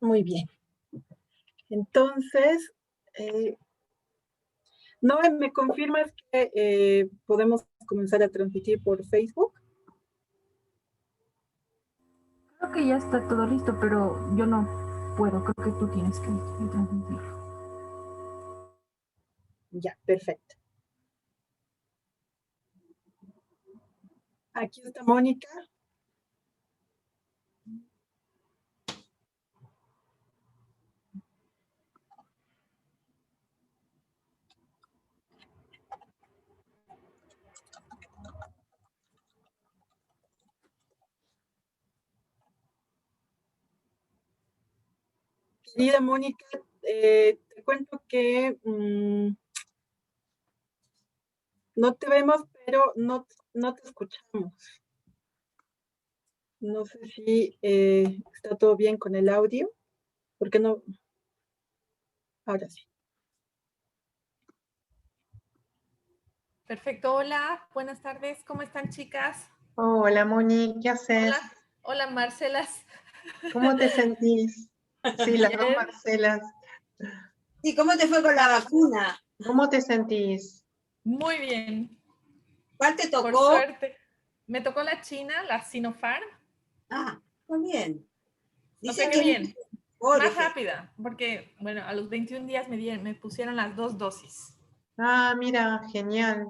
Muy bien. Entonces, Noé, ¿me confirmas que podemos comenzar a transmitir por Facebook? Creo que ya está todo listo, pero yo no puedo. Creo que tú tienes que transmitirlo. Ya, perfecto. Aquí está Mónica. Querida Mónica, te cuento que no te vemos, pero no te escuchamos. No sé si está todo bien con el audio. ¿Por qué no? Ahora sí. Perfecto, hola, buenas tardes, ¿cómo están, chicas? Hola, Moni, ¿qué haces? Hola, Marcelas. ¿Cómo te sentís? Sí, las dos Bien. Marcelas. Sí, ¿cómo te fue con la vacuna? ¿Cómo te sentís? Muy bien. ¿Cuál te tocó? Por suerte. Me tocó la China, la Sinopharm. Ah, muy bien. O sea Dicen que bien. Más dije. rápida, porque, bueno, a los 21 días me pusieron las 2 dosis. Ah, mira, genial.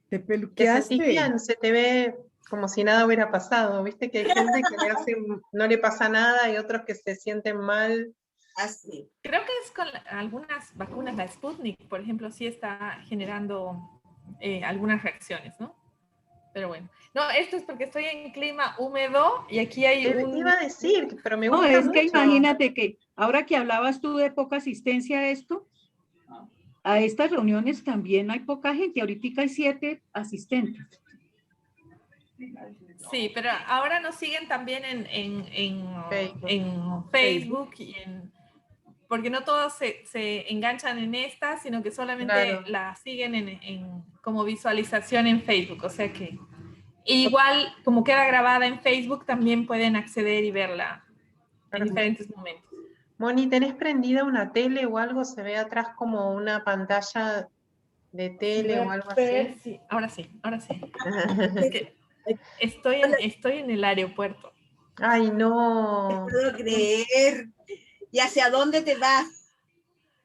¿Te ¿Te peluqueaste? sentís bien? Se te ve como si nada hubiera pasado. Viste que hay gente que no le pasa nada y otros que se sienten mal. Así. Creo que es con algunas vacunas, la Sputnik, por ejemplo, sí está generando algunas reacciones, ¿no? Pero bueno. No, esto es porque estoy en clima húmedo y aquí hay Te iba a decir, pero me No, gusta es mucho. que imagínate que ahora que hablabas tú de poca asistencia a esto, a estas reuniones también hay poca gente. Ahorita hay 7 asistentes. Sí, pero ahora nos siguen también en Facebook y porque no todos se enganchan en esta, sino que solamente la siguen como visualización en Facebook. O sea que igual, como queda grabada en Facebook, también pueden acceder y verla en diferentes momentos. Moni, ¿tenés prendida una tele o algo? ¿Se ve atrás como una pantalla de tele o algo así? Sí, ahora sí, ahora sí. Es que estoy en el aeropuerto. Ay, no. No puedo creer. ¿Y hacia dónde te vas?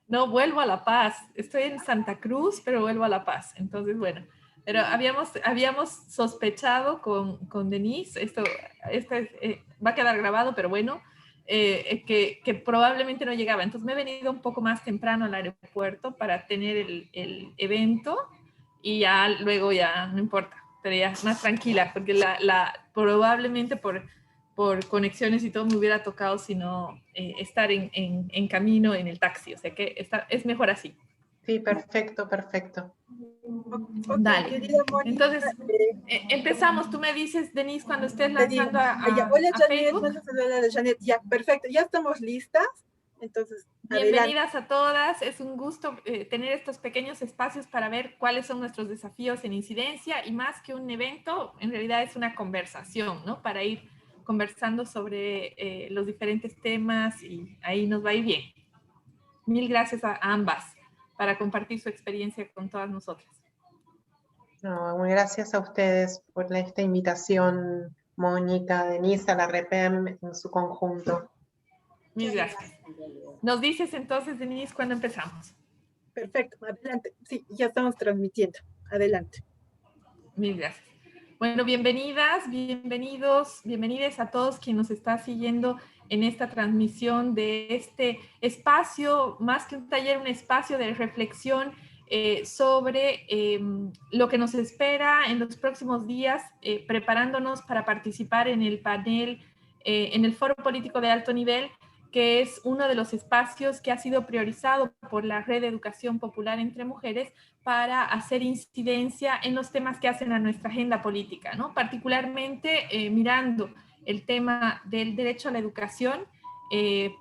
No, vuelvo a La Paz. Estoy en Santa Cruz, pero vuelvo a La Paz. Entonces, bueno, pero habíamos sospechado con Denise, esto va a quedar grabado, pero bueno, que probablemente no llegaba. Entonces me he venido un poco más temprano al aeropuerto para tener el evento y ya luego ya no importa, pero ya más tranquila, porque probablemente por conexiones y todo me hubiera tocado sino estar en camino en el taxi, o sea que es mejor así. Sí, perfecto, perfecto. Okay, dale. querida Mónica, Entonces, empezamos. Tú me dices, Denise, cuando estés te digo, lanzando hola a Janet, Facebook. hola Janet, ya, perfecto, ya estamos listas. Entonces, bienvenidas a todas. Es un gusto tener estos pequeños espacios para ver cuáles son nuestros desafíos en incidencia y más que un evento, en realidad es una conversación, ¿no? Para ir conversando sobre los diferentes temas y ahí nos va a ir bien. Mil gracias a ambas para compartir su experiencia con todas nosotras. No, muy gracias a ustedes por esta invitación, Mónica, Denise, a la REPEM en su conjunto. Mil gracias. Nos dices entonces, Denise, ¿cuándo empezamos? Perfecto, adelante. Sí, ya estamos transmitiendo. Adelante. Mil gracias. Bueno, bienvenidas, bienvenidos, bienvenidas a todos quienes nos está siguiendo en esta transmisión de este espacio, más que un taller, un espacio de reflexión sobre lo que nos espera en los próximos días, preparándonos para participar en el panel, en el Foro Político de Alto Nivel, que es uno de los espacios que ha sido priorizado por la Red de Educación Popular entre Mujeres para hacer incidencia en los temas que hacen a nuestra agenda política, ¿no? Particularmente mirando el tema del derecho a la educación,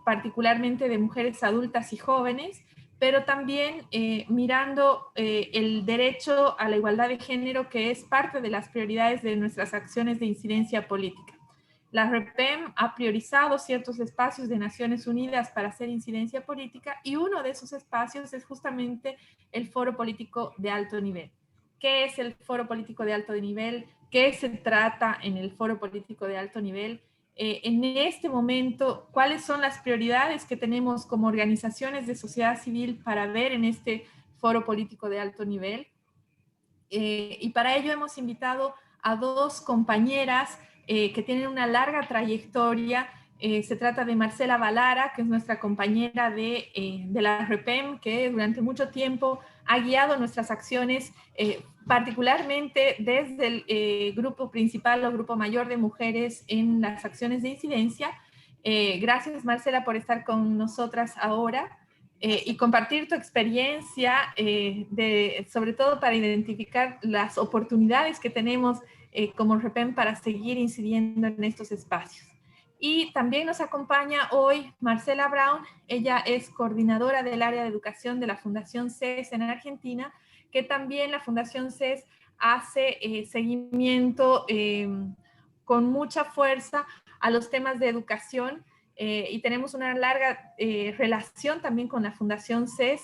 particularmente de mujeres adultas y jóvenes, pero también mirando el derecho a la igualdad de género, que es parte de las prioridades de nuestras acciones de incidencia política. La REPEM ha priorizado ciertos espacios de Naciones Unidas para hacer incidencia política, y uno de esos espacios es justamente el Foro Político de Alto Nivel. ¿Qué es el Foro Político de Alto Nivel? ¿Qué se trata en el Foro Político de Alto Nivel? En este momento, ¿cuáles son las prioridades que tenemos como organizaciones de sociedad civil para ver en este Foro Político de Alto Nivel? Y para ello hemos invitado a dos compañeras que tienen una larga trayectoria. Se trata de Marcela Valara, que es nuestra compañera de la REPEM, que durante mucho tiempo ha guiado nuestras acciones, particularmente desde el grupo principal o grupo mayor de mujeres en las acciones de incidencia. Gracias, Marcela, por estar con nosotras ahora. Y compartir tu experiencia, sobre todo para identificar las oportunidades que tenemos como REPEM para seguir incidiendo en estos espacios. Y también nos acompaña hoy Marcela Brown. Ella es coordinadora del área de educación de la Fundación CES en Argentina, que también la Fundación CES hace seguimiento con mucha fuerza a los temas de educación. Y tenemos una larga relación también con la Fundación CES,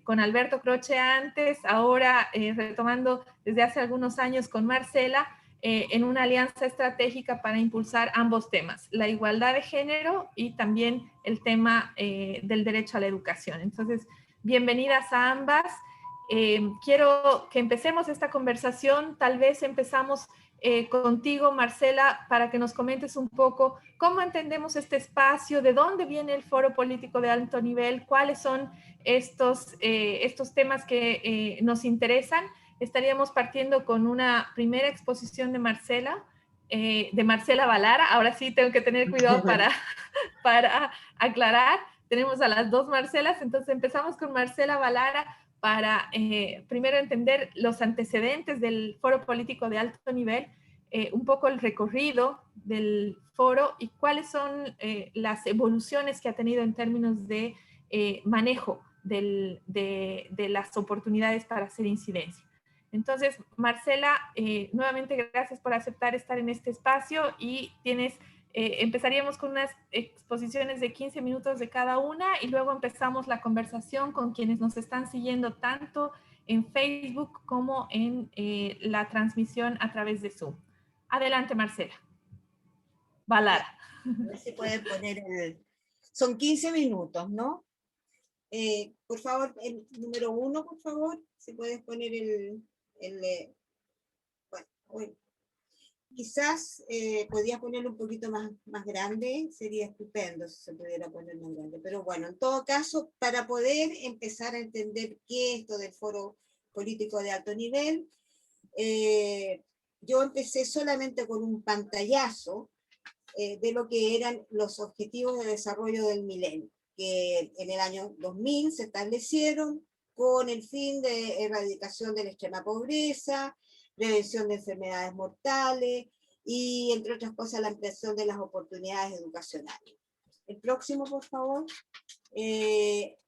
con Alberto Croce antes, ahora retomando desde hace algunos años con Marcela, en una alianza estratégica para impulsar ambos temas, la igualdad de género y también el tema del derecho a la educación. Entonces, bienvenidas a ambas. Quiero que empecemos esta conversación. Tal vez empezamos contigo, Marcela, para que nos comentes un poco cómo entendemos este espacio, de dónde viene el Foro Político de Alto Nivel, cuáles son estos temas que nos interesan. Estaríamos partiendo con una primera exposición de Marcela Valara. Ahora sí tengo que tener cuidado para aclarar. Tenemos a las dos Marcelas, entonces empezamos con Marcela Valara para primero entender los antecedentes del Foro Político de Alto Nivel, un poco el recorrido del foro y cuáles son las evoluciones que ha tenido en términos de manejo de las oportunidades para hacer incidencia. Entonces, Marcela, nuevamente gracias por aceptar estar en este espacio y empezaríamos con unas exposiciones de 15 minutos de cada una y luego empezamos la conversación con quienes nos están siguiendo tanto en Facebook como en la transmisión a través de Zoom. Adelante, Marcela. Valara. A ver si pueden poner Son 15 minutos, ¿no? Por favor, el número 1, por favor, si puedes poner bueno, quizás podría ponerlo un poquito más grande, sería estupendo si se pudiera poner más grande, pero bueno, en todo caso, para poder empezar a entender qué es esto del Foro Político de Alto Nivel, yo empecé solamente con un pantallazo de lo que eran los Objetivos de Desarrollo del Milenio, que en el año 2000 se establecieron con el fin de erradicación de la extrema pobreza, prevención de enfermedades mortales y, entre otras cosas, la ampliación de las oportunidades educacionales. El próximo, por favor. Se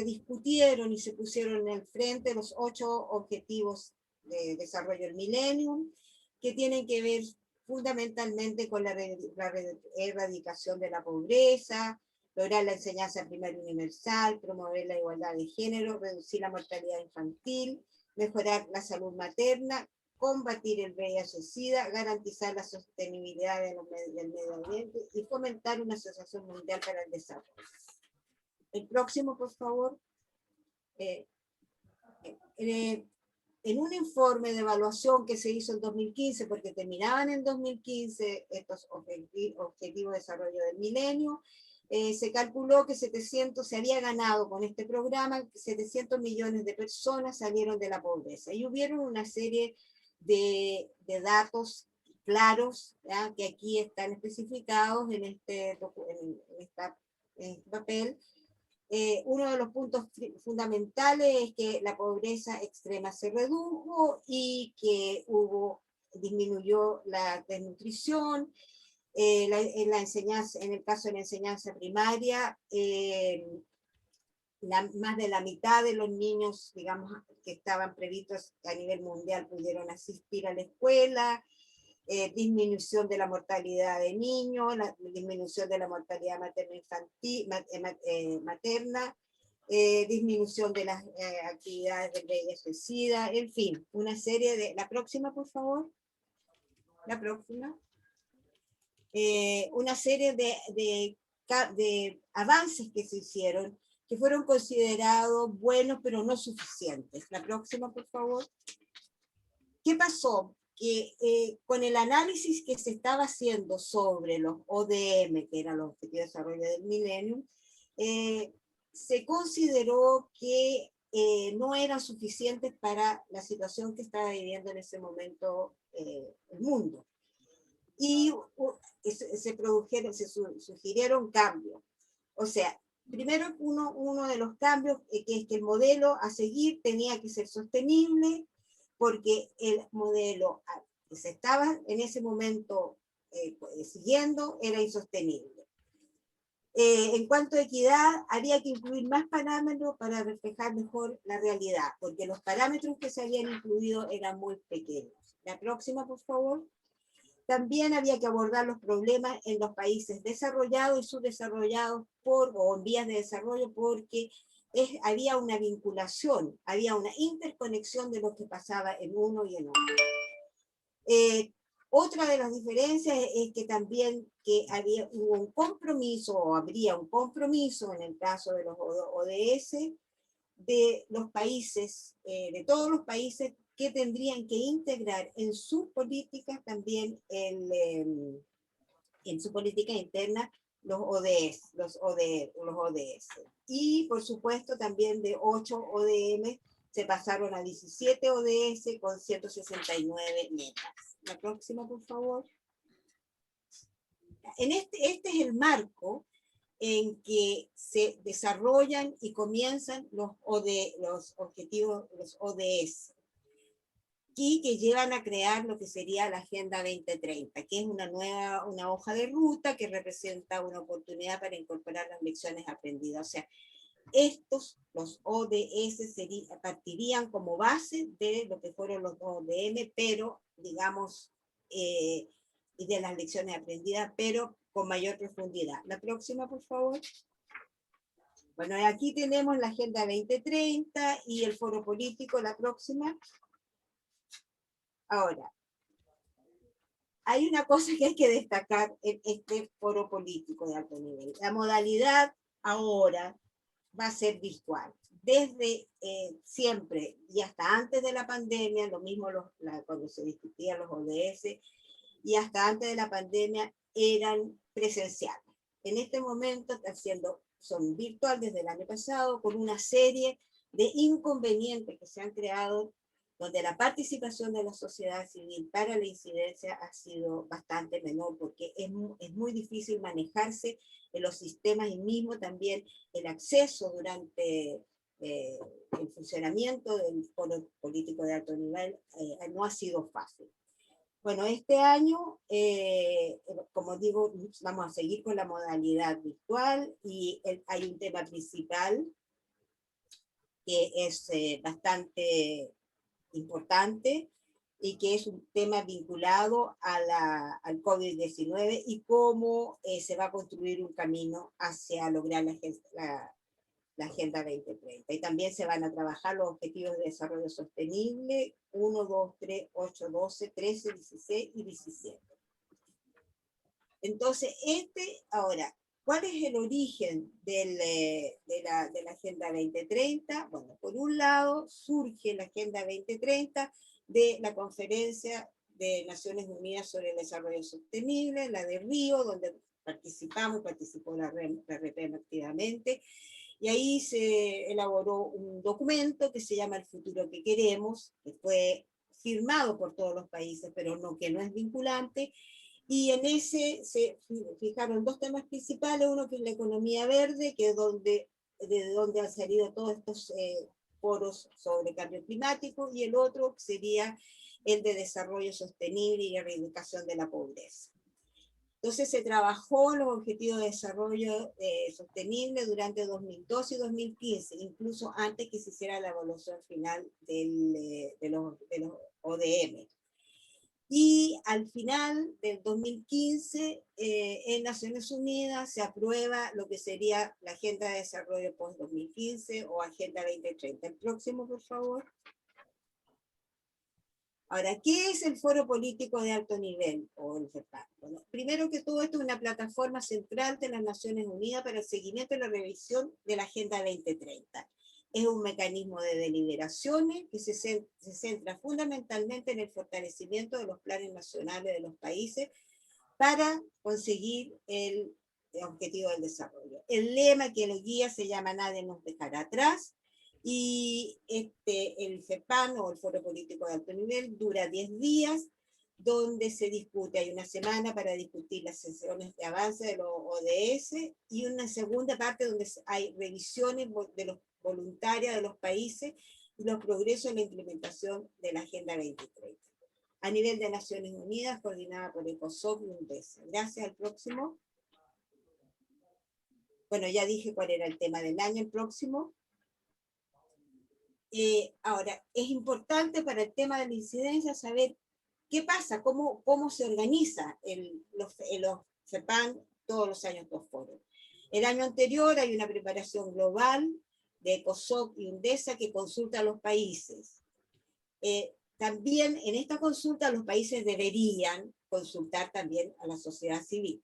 discutieron y se pusieron en el frente los 8 objetivos de desarrollo del milenio, que tienen que ver fundamentalmente con la erradicación de la pobreza, lograr la enseñanza primaria universal, promover la igualdad de género, reducir la mortalidad infantil, mejorar la salud materna, combatir el VIH-Sida, garantizar la sostenibilidad del medio ambiente y fomentar una asociación mundial para el desarrollo. El próximo, por favor. En un informe de evaluación que se hizo en 2015, porque terminaban en 2015 estos objetivos de desarrollo del milenio, se calculó que se había ganado con este programa, 700 millones de personas salieron de la pobreza. Y hubieron una serie de datos claros, ¿ya?, que aquí están especificados en este papel. Uno de los puntos fundamentales es que la pobreza extrema se redujo y que disminuyó la desnutrición. En el caso de la enseñanza primaria, más de la mitad de los niños, digamos, que estaban previstos a nivel mundial pudieron asistir a la escuela, disminución de la mortalidad de niños, la disminución de la mortalidad materna, disminución de las actividades del VIH-Sida, en fin, una serie de... La próxima, por favor. La próxima. Una serie de avances que se hicieron, que fueron considerados buenos, pero no suficientes. La próxima, por favor. ¿Qué pasó? Que con el análisis que se estaba haciendo sobre los ODM, que eran los Objetivos de Desarrollo del Milenio, se consideró que no eran suficientes para la situación que estaba viviendo en ese momento el mundo. Y se sugirieron cambios. O sea, primero uno de los cambios que es que el modelo a seguir tenía que ser sostenible, porque el modelo que se estaba en ese momento siguiendo era insostenible. En cuanto a equidad, había que incluir más parámetros para reflejar mejor la realidad, porque los parámetros que se habían incluido eran muy pequeños. La próxima, por favor. También había que abordar los problemas en los países desarrollados y subdesarrollados o en vías de desarrollo, porque había una vinculación, había una interconexión de lo que pasaba en uno y en otro. Otra de las diferencias es que también hubo un compromiso, o habría un compromiso en el caso de los ODS, de los países, de todos los países que tendrían que integrar en sus políticas también, en su política interna, los ODS. Y por supuesto también de 8 ODM se pasaron a 17 ODS con 169 metas. La próxima, por favor. Este es el marco en que se desarrollan y comienzan los objetivos, los ODS, y que llevan a crear lo que sería la Agenda 2030, que es una hoja de ruta que representa una oportunidad para incorporar las lecciones aprendidas. O sea, los ODS partirían como base de lo que fueron los ODM, pero, digamos, y de las lecciones aprendidas, pero con mayor profundidad. La próxima, por favor. Bueno, aquí tenemos la Agenda 2030 y el foro político, la próxima. Ahora, hay una cosa que hay que destacar en este foro político de alto nivel. La modalidad ahora va a ser virtual. Desde siempre y hasta antes de la pandemia, lo mismo cuando se discutían los ODS, y hasta antes de la pandemia eran presenciales. En este momento son virtual desde el año pasado, con una serie de inconvenientes que se han creado, donde la participación de la sociedad civil para la incidencia ha sido bastante menor, porque es muy difícil manejarse en los sistemas, y mismo también el acceso durante el funcionamiento del foro político de alto nivel no ha sido fácil. Bueno, este año, como digo, vamos a seguir con la modalidad virtual, y hay un tema principal que es bastante importante, y que es un tema vinculado al COVID-19 y cómo se va a construir un camino hacia lograr la Agenda 2030. Y también se van a trabajar los Objetivos de Desarrollo Sostenible 1, 2, 3, 8, 12, 13, 16 y 17. Entonces, ahora, ¿cuál es el origen de la Agenda 2030? Bueno, por un lado, surge la Agenda 2030 de la Conferencia de Naciones Unidas sobre el Desarrollo Sostenible, la de Río, donde participó la RPM activamente, y ahí se elaboró un documento que se llama El Futuro que Queremos, que fue firmado por todos los países, pero que no es vinculante. Y en ese se fijaron dos temas principales: uno que es la economía verde, que es de donde han salido todos estos foros sobre cambio climático, y el otro sería el de desarrollo sostenible y erradicación de la pobreza. Entonces se trabajó en los objetivos de desarrollo sostenible durante 2012 y 2015, incluso antes que se hiciera la evaluación final de los ODM. Y al final del 2015, en Naciones Unidas se aprueba lo que sería la Agenda de Desarrollo post-2015 o Agenda 2030. El próximo, por favor. Ahora, ¿qué es el Foro Político de Alto Nivel, o el FEPAM? Bueno, primero que todo, esto es una plataforma central de las Naciones Unidas para el seguimiento y la revisión de la Agenda 2030. Es un mecanismo de deliberaciones que se centra fundamentalmente en el fortalecimiento de los planes nacionales de los países para conseguir el objetivo del desarrollo. El lema que lo guía se llama Nadie nos dejará atrás, y el FEPAM, o el Foro Político de Alto Nivel, dura 10 días, donde se discute, hay una semana para discutir las sesiones de avance de los ODS, y una segunda parte donde hay revisiones de los voluntarias de los países y los progresos en la implementación de la Agenda 2030. A nivel de Naciones Unidas, coordinada por ECOSOC y UNDESA. Gracias. Al próximo. Bueno, ya dije cuál era el tema del año. El próximo. Ahora, es importante para el tema de la incidencia saber qué pasa, cómo se organiza los FEPAM todos los años dos foros. El año anterior hay una preparación global de ECOSOC y UNDESA que consulta a los países. También en esta consulta los países deberían consultar también a la sociedad civil.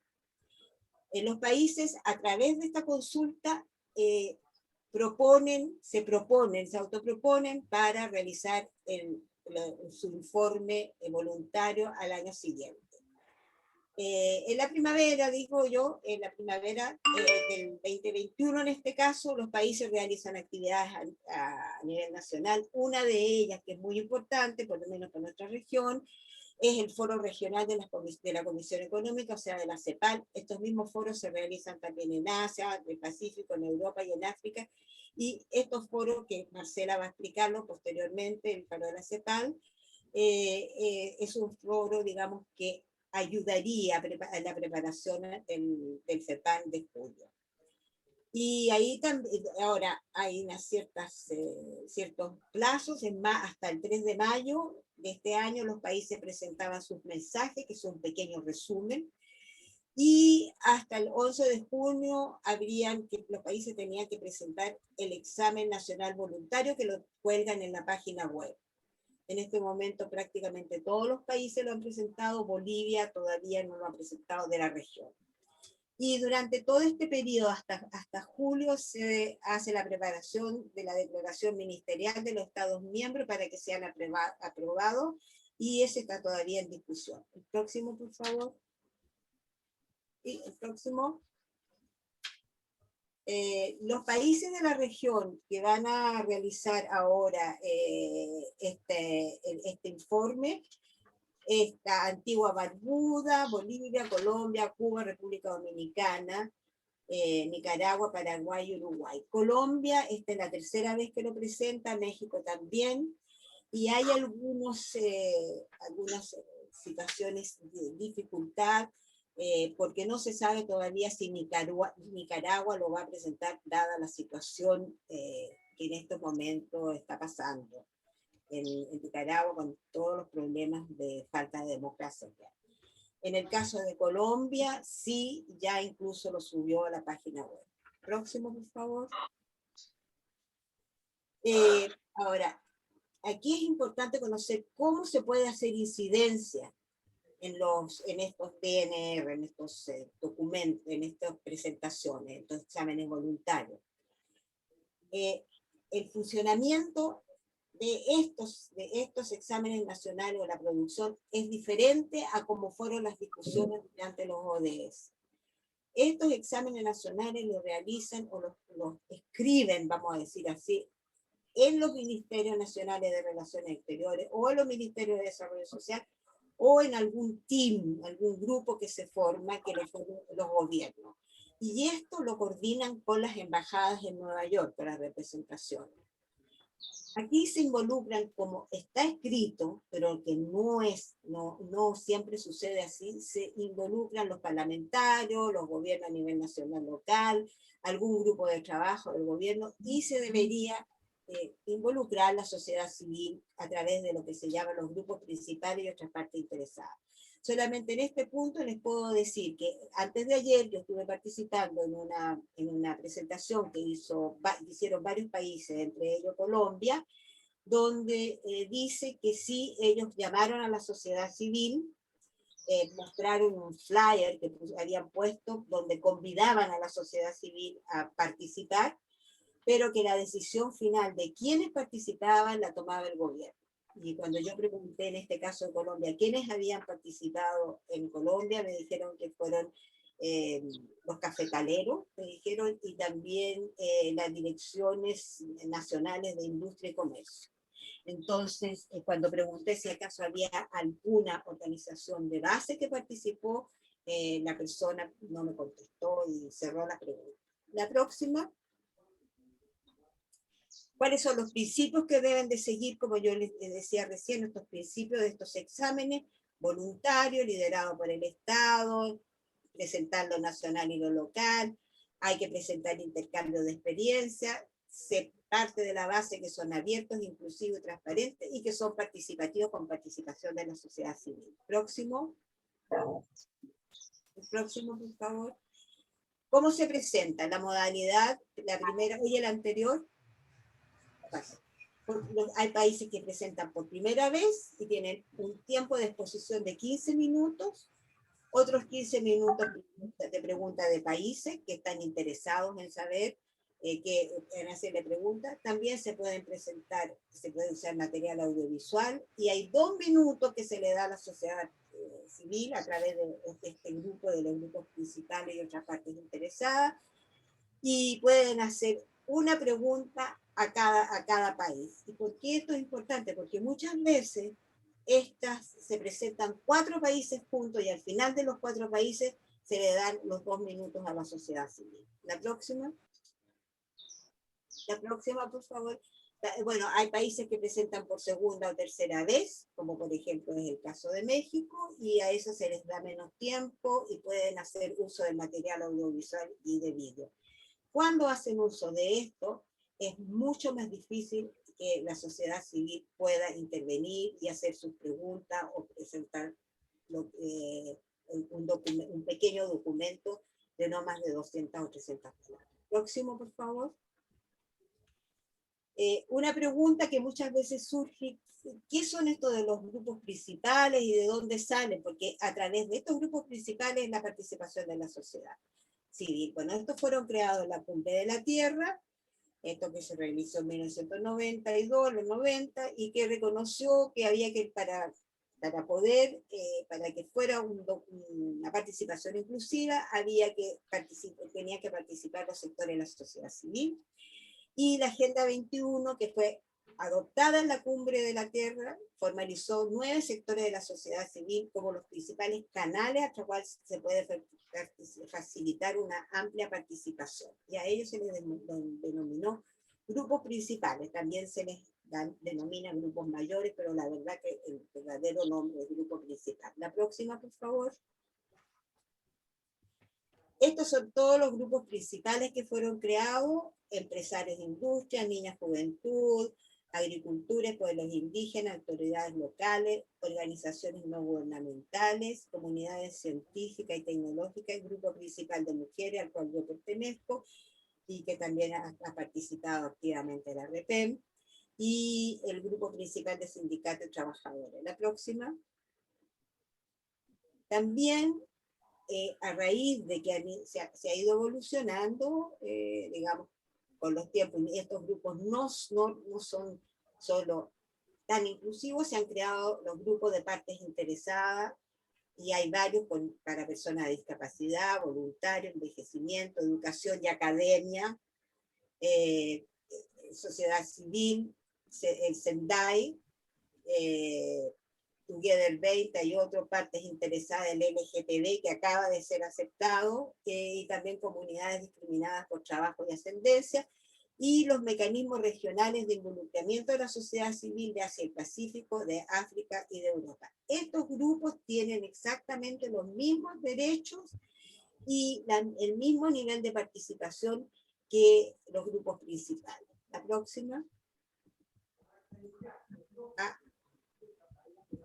Los países, a través de esta consulta, se autoproponen para realizar su informe voluntario al año siguiente. En la primavera, digo yo, en la primavera del 2021 en este caso, los países realizan actividades a nivel nacional. Una de ellas, que es muy importante, por lo menos para nuestra región, es el foro regional de la Comisión Económica, o sea, de la CEPAL. Estos mismos foros se realizan también en Asia, en el Pacífico, en Europa y en África. Y estos foros, que Marcela va a explicarlo posteriormente, el foro de la CEPAL, es un foro, digamos, que ayudaría a la preparación del FEPAM de julio. Y ahí también, ahora hay ciertos plazos, hasta el 3 de mayo de este año los países presentaban sus mensajes, que son un pequeño resumen, y hasta el 11 de junio los países tenían que presentar el examen nacional voluntario, que lo cuelgan en la página web. En este momento prácticamente todos los países lo han presentado, Bolivia todavía no lo ha presentado, de la región. Y durante todo este periodo, hasta julio, se hace la preparación de la declaración ministerial de los Estados miembros para que sean aprobados, y ese está todavía en discusión. El próximo, por favor. Y el próximo. Los países de la región que van a realizar ahora este informe, esta Antigua Barbuda, Bolivia, Colombia, Cuba, República Dominicana, Nicaragua, Paraguay y Uruguay. Colombia, esta es la tercera vez que lo presenta, México también, y hay algunas situaciones de dificultad, porque no se sabe todavía si Nicaragua lo va a presentar, dada la situación que en estos momentos está pasando en Nicaragua, con todos los problemas de falta de democracia. En el caso de Colombia, sí, ya incluso lo subió a la página web. Próximo, por favor. Ahora, aquí es importante conocer cómo se puede hacer incidencia en estos DNR, en estos documentos, en estas presentaciones, en estos exámenes voluntarios. El funcionamiento de estos exámenes nacionales o la producción es diferente a cómo fueron las discusiones durante los ODS. Estos exámenes nacionales los realizan o los escriben, vamos a decir así, en los Ministerios Nacionales de Relaciones Exteriores o en los Ministerios de Desarrollo Social, o en algún team, algún grupo que se forma, que lo forman los gobiernos. Y esto lo coordinan con las embajadas en Nueva York, con las representaciones. Aquí se involucran, como está escrito, pero que no siempre sucede así, se involucran los parlamentarios, los gobiernos a nivel nacional, local, algún grupo de trabajo del gobierno, y se debería involucrar la sociedad civil a través de lo que se llaman los grupos principales y otras partes interesadas. Solamente en este punto les puedo decir que antes de ayer yo estuve participando en una presentación que hicieron varios países, entre ellos Colombia, donde dice que sí, ellos llamaron a la sociedad civil, mostraron un flyer que habían puesto donde convidaban a la sociedad civil a participar, pero que la decisión final de quiénes participaban la tomaba el gobierno. Y cuando yo pregunté en este caso en Colombia, ¿quiénes habían participado en Colombia? Me dijeron que fueron los cafetaleros, me dijeron, y también las direcciones nacionales de industria y comercio. Entonces, cuando pregunté si acaso había alguna organización de base que participó, la persona no me contestó y cerró la pregunta. La próxima. ¿Cuáles son los principios que deben de seguir, como yo les decía recién, estos principios de estos exámenes? Voluntario, liderado por el Estado, presentar lo nacional y lo local, hay que presentar intercambio de experiencia, se parte de la base que son abiertos, inclusivos y transparentes, y que son participativos con participación de la sociedad civil. Próximo. El próximo, por favor. ¿Cómo se presenta? La modalidad, la primera y el anterior. Hay países que presentan por primera vez y tienen un tiempo de exposición de 15 minutos, otros 15 minutos de pregunta de países que están interesados en saber, en hacerle preguntas. También se pueden presentar, se puede usar material audiovisual, y hay 2 minutos que se le da a la sociedad civil a través de este grupo, de los grupos principales y otras partes interesadas, y pueden hacer una pregunta a cada país. ¿Y por qué esto es importante? Porque muchas veces se presentan 4 países juntos y al final de los 4 países se le dan los 2 minutos a la sociedad civil. La próxima. La próxima, por favor. Bueno, hay países que presentan por segunda o tercera vez, como por ejemplo es el caso de México, y a eso se les da menos tiempo y pueden hacer uso del material audiovisual y de vídeo. Cuando hacen uso de esto, es mucho más difícil que la sociedad civil pueda intervenir y hacer sus preguntas o presentar un pequeño documento de no más de 200 o 300 palabras. Próximo, por favor. Una pregunta que muchas veces surge: ¿qué son estos de los grupos principales y de dónde salen? Porque a través de estos grupos principales es la participación de la sociedad civil. Bueno, estos fueron creados en la Cumbre de la Tierra, esto que se realizó en 1992, los 90, y que reconoció que había que, para que fuera una participación inclusiva, tenía que participar los sectores de la sociedad civil. Y la Agenda 21, que fue adoptada en la Cumbre de la Tierra, formalizó 9 sectores de la sociedad civil como los principales canales a los cuales se puede facilitar una amplia participación. Y a ellos se les denominó grupos principales. También se les denomina grupos mayores, pero la verdad que el verdadero nombre es grupo principal. La próxima, por favor. Estos son todos los grupos principales que fueron creados: empresarios de industria, niñas, juventud, agricultura, pueblos indígenas, autoridades locales, organizaciones no gubernamentales, comunidades científicas y tecnológicas, el grupo principal de mujeres al cual yo pertenezco y que también ha participado activamente en la REPEM, y el grupo principal de sindicatos y trabajadores. La próxima. También a raíz de que se ha ido evolucionando, digamos, con los tiempos, y estos grupos no son solo tan inclusivos, se han creado los grupos de partes interesadas, y hay varios para personas de discapacidad, voluntarios, envejecimiento, educación y academia, sociedad civil, el SENDAI, Together 20 y otras partes interesadas, el LGTB, que acaba de ser aceptado, y también comunidades discriminadas por trabajo y ascendencia, y los mecanismos regionales de involucramiento de la sociedad civil de Asia y Pacífico, de África y de Europa. Estos grupos tienen exactamente los mismos derechos y el mismo nivel de participación que los grupos principales. La próxima.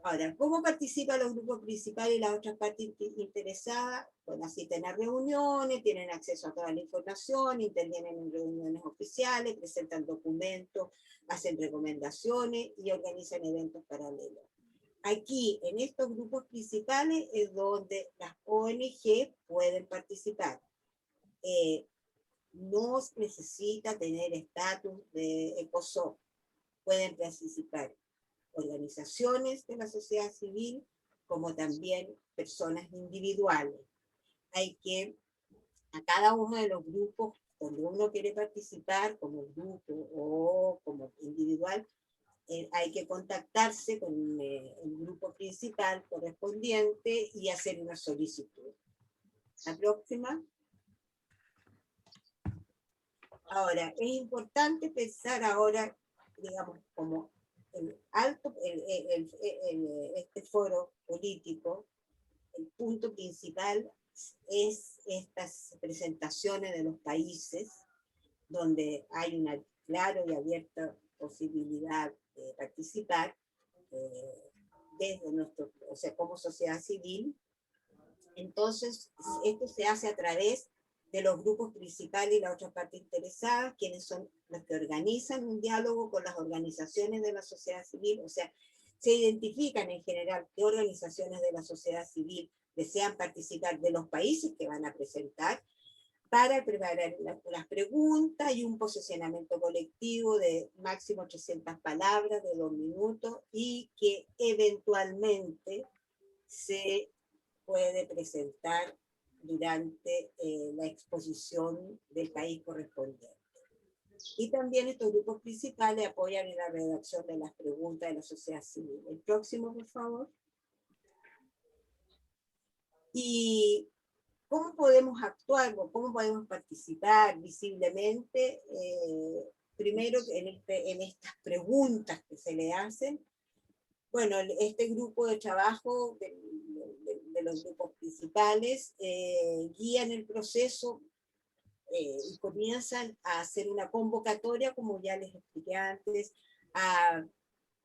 Ahora, ¿cómo participan los grupos principales y las otras partes interesadas? Bueno, asisten a reuniones, tienen acceso a toda la información, intervienen en reuniones oficiales, presentan documentos, hacen recomendaciones y organizan eventos paralelos. Aquí, en estos grupos principales, es donde las ONG pueden participar. No necesita tener estatus de ECOSOC. Pueden participar organizaciones de la sociedad civil, como también personas individuales. Hay que, a cada uno de los grupos, donde uno quiere participar, como grupo o como individual, hay que contactarse con el grupo principal correspondiente y hacer una solicitud. La próxima. Ahora, es importante pensar ahora, digamos, como este foro político, el punto principal es estas presentaciones de los países, donde hay una clara y abierta posibilidad de participar desde nuestro, o sea, como sociedad civil. Entonces, esto se hace a través de los grupos principales y las otras partes interesadas, quienes son los que organizan un diálogo con las organizaciones de la sociedad civil, o sea, se identifican en general qué organizaciones de la sociedad civil desean participar de los países que van a presentar, para preparar las preguntas y un posicionamiento colectivo de máximo 300 palabras, de 2 minutos, y que eventualmente se puede presentar durante la exposición del país correspondiente. Y también estos grupos principales apoyan en la redacción de las preguntas de la sociedad civil. El próximo, por favor. Y ¿cómo podemos actuar? ¿Cómo podemos participar visiblemente? Primero, en estas preguntas que se le hacen. Bueno, este grupo de trabajo de los grupos principales guían el proceso y comienzan a hacer una convocatoria, como ya les expliqué antes, a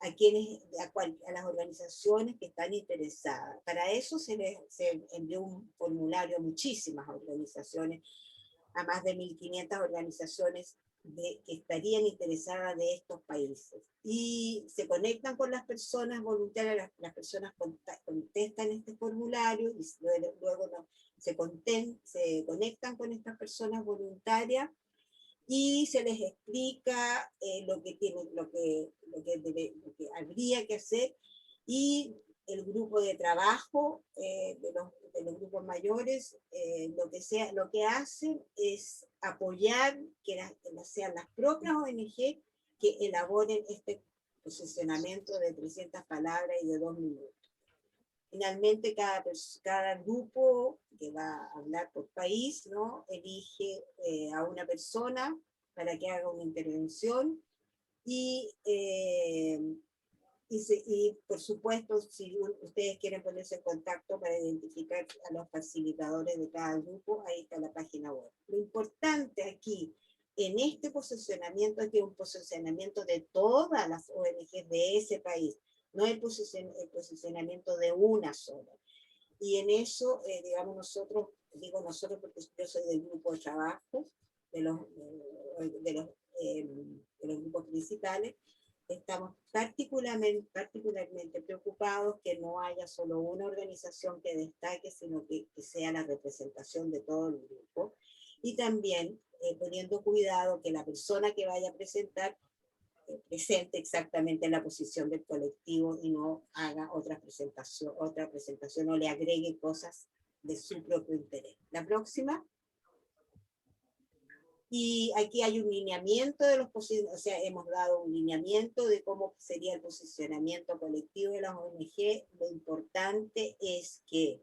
las organizaciones que están interesadas. Para eso se envió un formulario a muchísimas organizaciones, a más de 1.500 organizaciones que estarían interesadas de estos países. Y se conectan con las personas voluntarias, las personas contestan este formulario y luego se conectan con estas personas voluntarias y se les explica lo que habría que hacer, y el grupo de trabajo de los grupos mayores lo que hacen es apoyar que sean las propias ONG que elaboren este posicionamiento de 300 palabras y de 2 minutos. Finalmente, cada grupo que va a hablar por país, ¿no?, elige a una persona para que haga una intervención y por supuesto, si ustedes quieren ponerse en contacto para identificar a los facilitadores de cada grupo, ahí está la página web. Lo importante aquí, en este posicionamiento, es que es un posicionamiento de todas las ONG de ese país, no el posicionamiento de una sola. Y en eso, digamos, nosotros, digo nosotros porque yo soy del grupo de trabajo, de los grupos principales, estamos particularmente preocupados que no haya solo una organización que destaque, sino que sea la representación de todo el grupo. Y también poniendo cuidado que la persona que vaya a presentar presente exactamente la posición del colectivo y no haga otra presentación o le agregue cosas de su propio interés. La próxima. Y aquí hay un lineamiento de los posicionamientos, o sea, hemos dado un lineamiento de cómo sería el posicionamiento colectivo de las ONG. Lo importante es que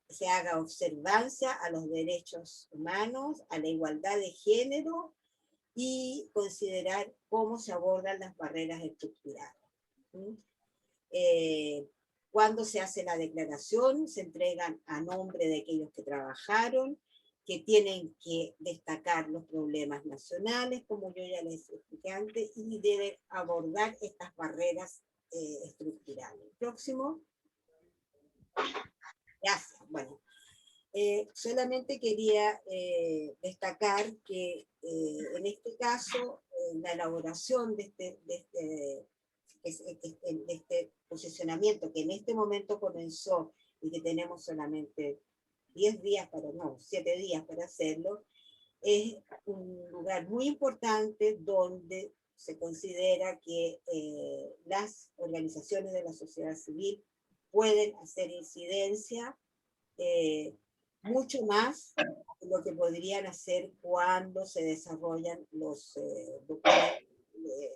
se haga observancia a los derechos humanos, a la igualdad de género y considerar cómo se abordan las barreras estructurales. Cuando se hace la declaración, se entregan a nombre de aquellos que trabajaron, que tienen que destacar los problemas nacionales, como yo ya les expliqué antes, y deben abordar estas barreras estructurales. Próximo. Gracias. Bueno, solamente quería destacar que en este caso, la elaboración de este posicionamiento que en este momento comenzó y que tenemos solamente 7 días para hacerlo, es un lugar muy importante donde se considera que las organizaciones de la sociedad civil pueden hacer incidencia mucho más de lo que podrían hacer cuando se desarrollan los documentos,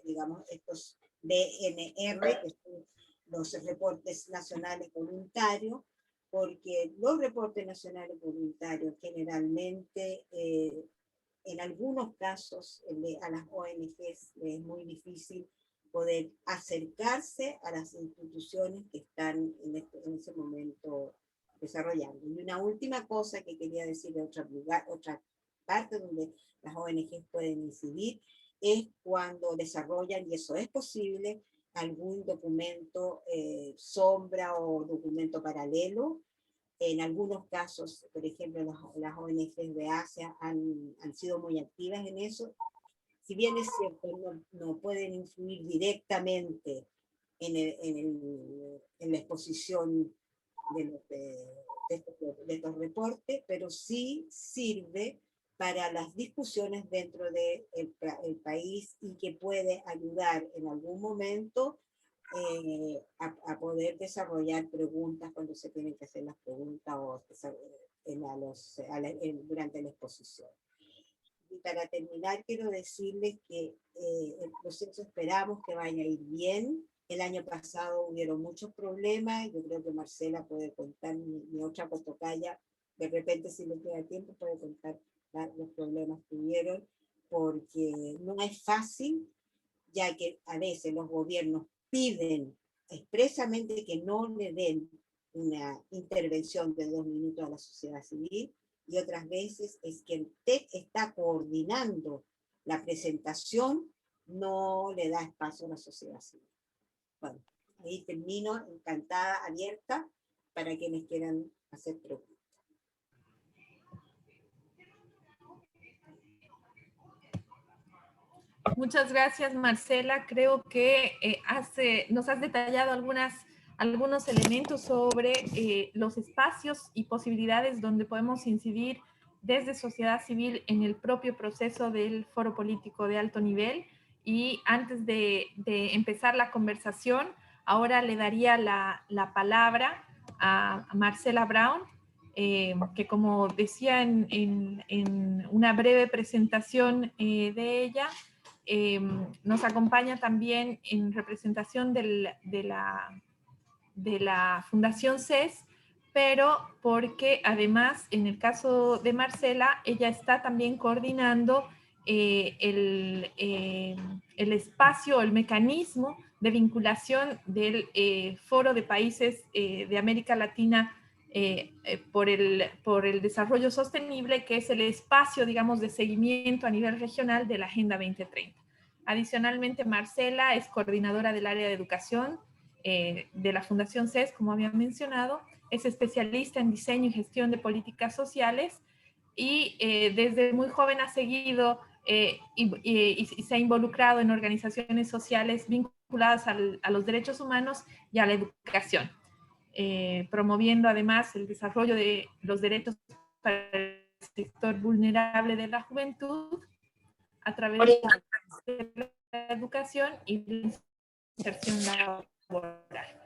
digamos, estos DNR, que son los reportes nacionales voluntarios, porque los reportes nacionales voluntarios generalmente, en algunos casos, a las ONGs es muy difícil poder acercarse a las instituciones que están en ese momento desarrollando. Y una última cosa que quería decir de otra parte donde las ONGs pueden incidir, es cuando desarrollan, y eso es posible, algún documento sombra o documento paralelo. En algunos casos, por ejemplo, las ONGs de Asia han sido muy activas en eso. Si bien es cierto, no pueden influir directamente en la exposición de estos reportes, pero sí sirve para las discusiones dentro del país y que puede ayudar en algún momento a poder desarrollar preguntas cuando se tienen que hacer las preguntas o durante la exposición. Y para terminar, quiero decirles que el proceso esperamos que vaya a ir bien. El año pasado hubieron muchos problemas, yo creo que Marcela puede contar, mi otra cotocaya, de repente si le queda tiempo puede contar los problemas que hubieron, porque no es fácil, ya que a veces los gobiernos piden expresamente que no le den una intervención de 2 minutos a la sociedad civil, y otras veces es que el TEC está coordinando la presentación, no le da espacio a la sociedad civil. Bueno, ahí termino, encantada, abierta, para quienes quieran hacer preguntas. Muchas gracias, Marcela. Creo que nos has detallado algunos elementos sobre los espacios y posibilidades donde podemos incidir desde sociedad civil en el propio proceso del foro político de alto nivel. Y antes de empezar la conversación, ahora le daría la palabra a Marcela Brown, que como decía en una breve presentación de ella, nos acompaña también en representación de la Fundación CES, pero porque además, en el caso de Marcela, ella está también coordinando el espacio, el mecanismo de vinculación del Foro de Países de América Latina por el desarrollo sostenible, que es el espacio, digamos, de seguimiento a nivel regional de la Agenda 2030. Adicionalmente, Marcela es coordinadora del área de educación de la Fundación CES, como había mencionado, es especialista en diseño y gestión de políticas sociales y desde muy joven ha seguido y se ha involucrado en organizaciones sociales vinculadas a los derechos humanos y a la educación, promoviendo además el desarrollo de los derechos para el sector vulnerable de la juventud a través de la educación y la inserción laboral.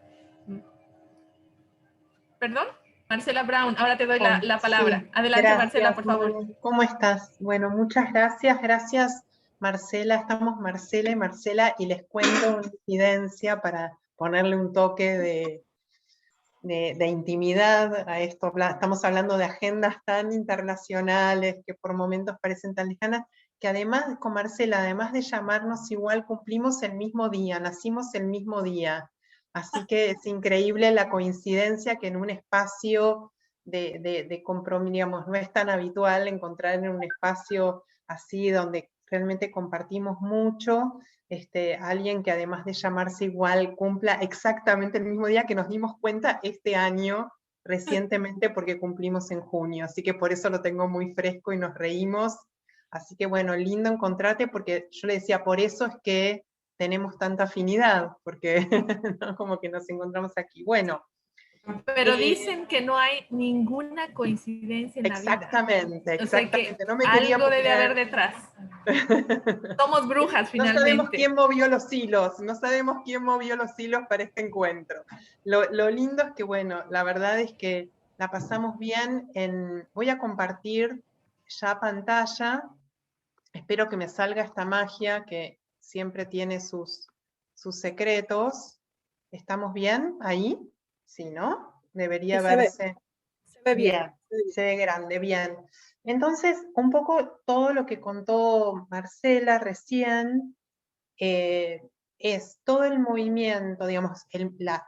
¿Perdón? Marcela Brown, ahora te doy la palabra. Sí, Adelante, gracias, Marcela, por favor. ¿Cómo estás? Bueno, muchas gracias. Gracias, Marcela. Estamos Marcela y Marcela, y les cuento una incidencia para ponerle un toque de intimidad a esto. Estamos hablando de agendas tan internacionales que por momentos parecen tan lejanas, que además, con Marcela, además de llamarnos igual, cumplimos el mismo día, nacimos el mismo día. Así que es increíble la coincidencia que en un espacio de compromiso, digamos, no es tan habitual encontrar en un espacio así donde realmente compartimos mucho, alguien que además de llamarse igual cumpla exactamente el mismo día, que nos dimos cuenta este año recientemente porque cumplimos en junio, así que por eso lo tengo muy fresco y nos reímos. Así que bueno, lindo encontrarte, porque yo le decía, por eso es que tenemos tanta afinidad, porque ¿no? Como que nos encontramos aquí. Bueno. Pero dicen que no hay ninguna coincidencia en exactamente, la vida. Exactamente, O sea, no me que quería algo debe poner... haber detrás. Somos brujas, No finalmente. sabemos quién movió los hilos, no sabemos quién movió los hilos para este encuentro. Lo lindo es que, bueno, la verdad es que la pasamos bien. Voy a compartir ya pantalla. Espero que me salga esta magia que siempre tiene sus secretos. ¿Estamos bien ahí? Sí, ¿no? Debería Sí, se verse. ve bien. Bien, se ve grande, bien. Entonces, un poco todo lo que contó Marcela recién es todo el movimiento, digamos,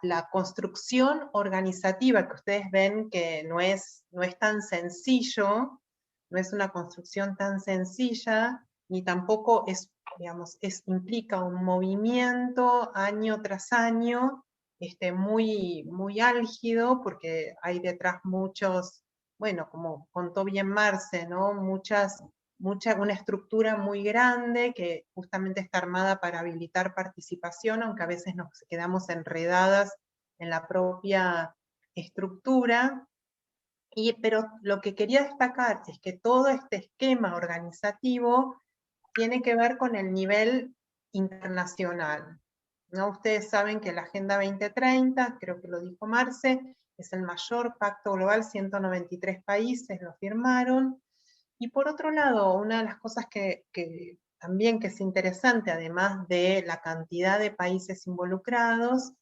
la construcción organizativa que ustedes ven que no es tan sencillo, no es una construcción tan sencilla, ni tampoco es, digamos, implica un movimiento año tras año, muy, muy álgido, porque hay detrás muchos, bueno, como contó bien Marce, ¿no? Una estructura muy grande que justamente está armada para habilitar participación, aunque a veces nos quedamos enredadas en la propia estructura. Pero lo que quería destacar es que todo este esquema organizativo tiene que ver con el nivel internacional, ¿no? Ustedes saben que la Agenda 2030, creo que lo dijo Marce, es el mayor pacto global, 193 países lo firmaron. Y por otro lado, una de las cosas que también que es interesante, además de la cantidad de países involucrados,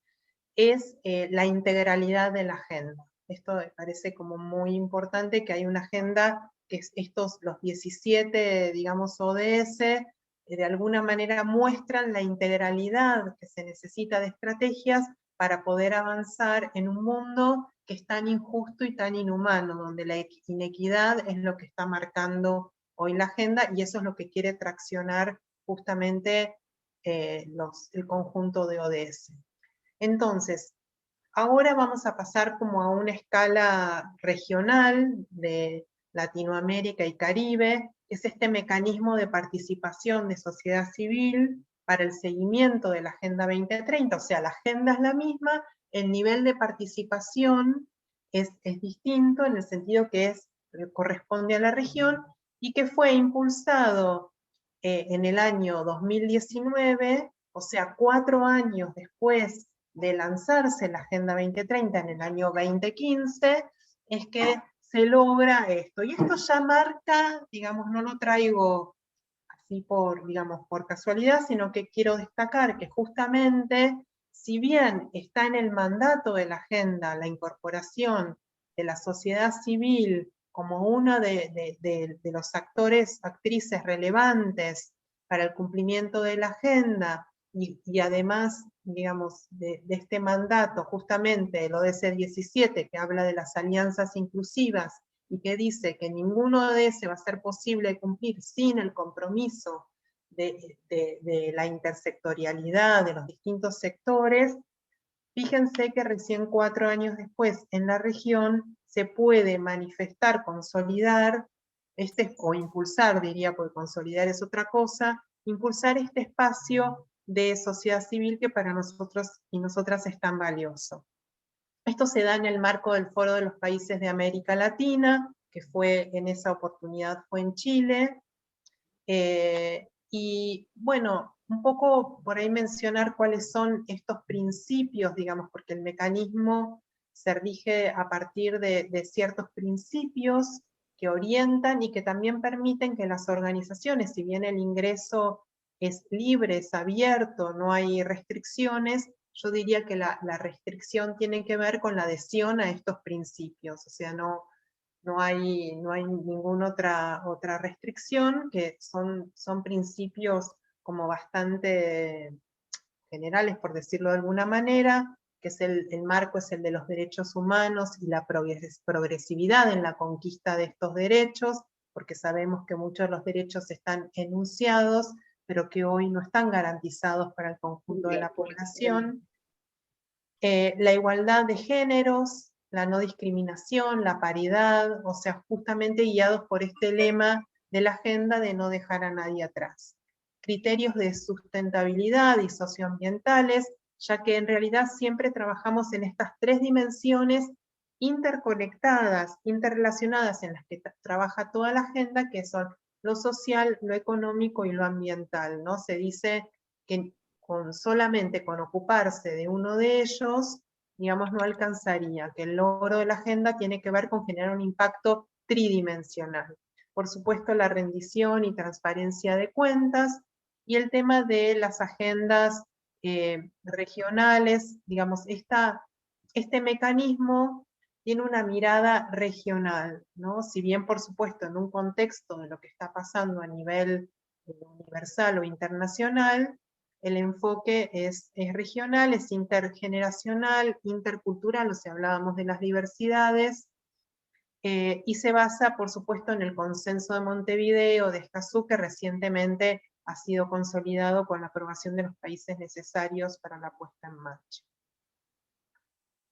es la integralidad de la agenda. Esto me parece como muy importante, que hay una agenda que es los 17, digamos, ODS, de alguna manera muestran la integralidad que se necesita de estrategias para poder avanzar en un mundo que es tan injusto y tan inhumano, donde la inequidad es lo que está marcando hoy la agenda, y eso es lo que quiere traccionar justamente el conjunto de ODS. Entonces, ahora vamos a pasar como a una escala regional de Latinoamérica y Caribe, que es este mecanismo de participación de sociedad civil para el seguimiento de la Agenda 2030, o sea, la agenda es la misma, el nivel de participación es distinto en el sentido que corresponde a la región, y que fue impulsado en el año 2019, o sea, 4 años después de lanzarse la Agenda 2030 en el año 2015, es que se logra esto. Y esto ya marca, digamos, no lo traigo así digamos, por casualidad, sino que quiero destacar que justamente, si bien está en el mandato de la agenda la incorporación de la sociedad civil como uno de los actores, actrices relevantes para el cumplimiento de la agenda, y además, digamos, de este mandato, justamente el ODS 17, que habla de las alianzas inclusivas, y que dice que ninguno de ese va a ser posible cumplir sin el compromiso de la intersectorialidad de los distintos sectores, fíjense que recién 4 años después en la región se puede manifestar, consolidar, o impulsar, diría, porque consolidar es otra cosa, impulsar este espacio de sociedad civil que para nosotros y nosotras es tan valioso. Esto se da en el marco del Foro de los Países de América Latina, que en esa oportunidad fue en Chile. Y bueno, un poco por ahí mencionar cuáles son estos principios, digamos, porque el mecanismo se rige a partir de ciertos principios que orientan y que también permiten que las organizaciones, si bien el ingreso es libre, es abierto, no hay restricciones, yo diría que la restricción tiene que ver con la adhesión a estos principios, o sea, no no hay ninguna otra restricción, que son principios como bastante generales, por decirlo de alguna manera, que es el marco es el de los derechos humanos y la progresividad en la conquista de estos derechos, porque sabemos que muchos de los derechos están enunciados, pero que hoy no están garantizados para el conjunto de la población. La igualdad de géneros, la no discriminación, la paridad, o sea, justamente guiados por este lema de la agenda de no dejar a nadie atrás. Criterios de sustentabilidad y socioambientales, ya que en realidad siempre trabajamos en estas tres dimensiones interconectadas, interrelacionadas, en las que trabaja toda la agenda, que son lo social, lo económico y lo ambiental, ¿no? Se dice que solamente con ocuparse de uno de ellos, digamos, no alcanzaría, que el logro de la agenda tiene que ver con generar un impacto tridimensional. Por supuesto, la rendición y transparencia de cuentas, y el tema de las agendas regionales, digamos, este mecanismo tiene una mirada regional, ¿no? Si bien, por supuesto, en un contexto de lo que está pasando a nivel universal o internacional, el enfoque es regional, es intergeneracional, intercultural, o sea, hablábamos de las diversidades, y se basa, por supuesto, en el consenso de Montevideo, de Escazú, que recientemente ha sido consolidado con la aprobación de los países necesarios para la puesta en marcha.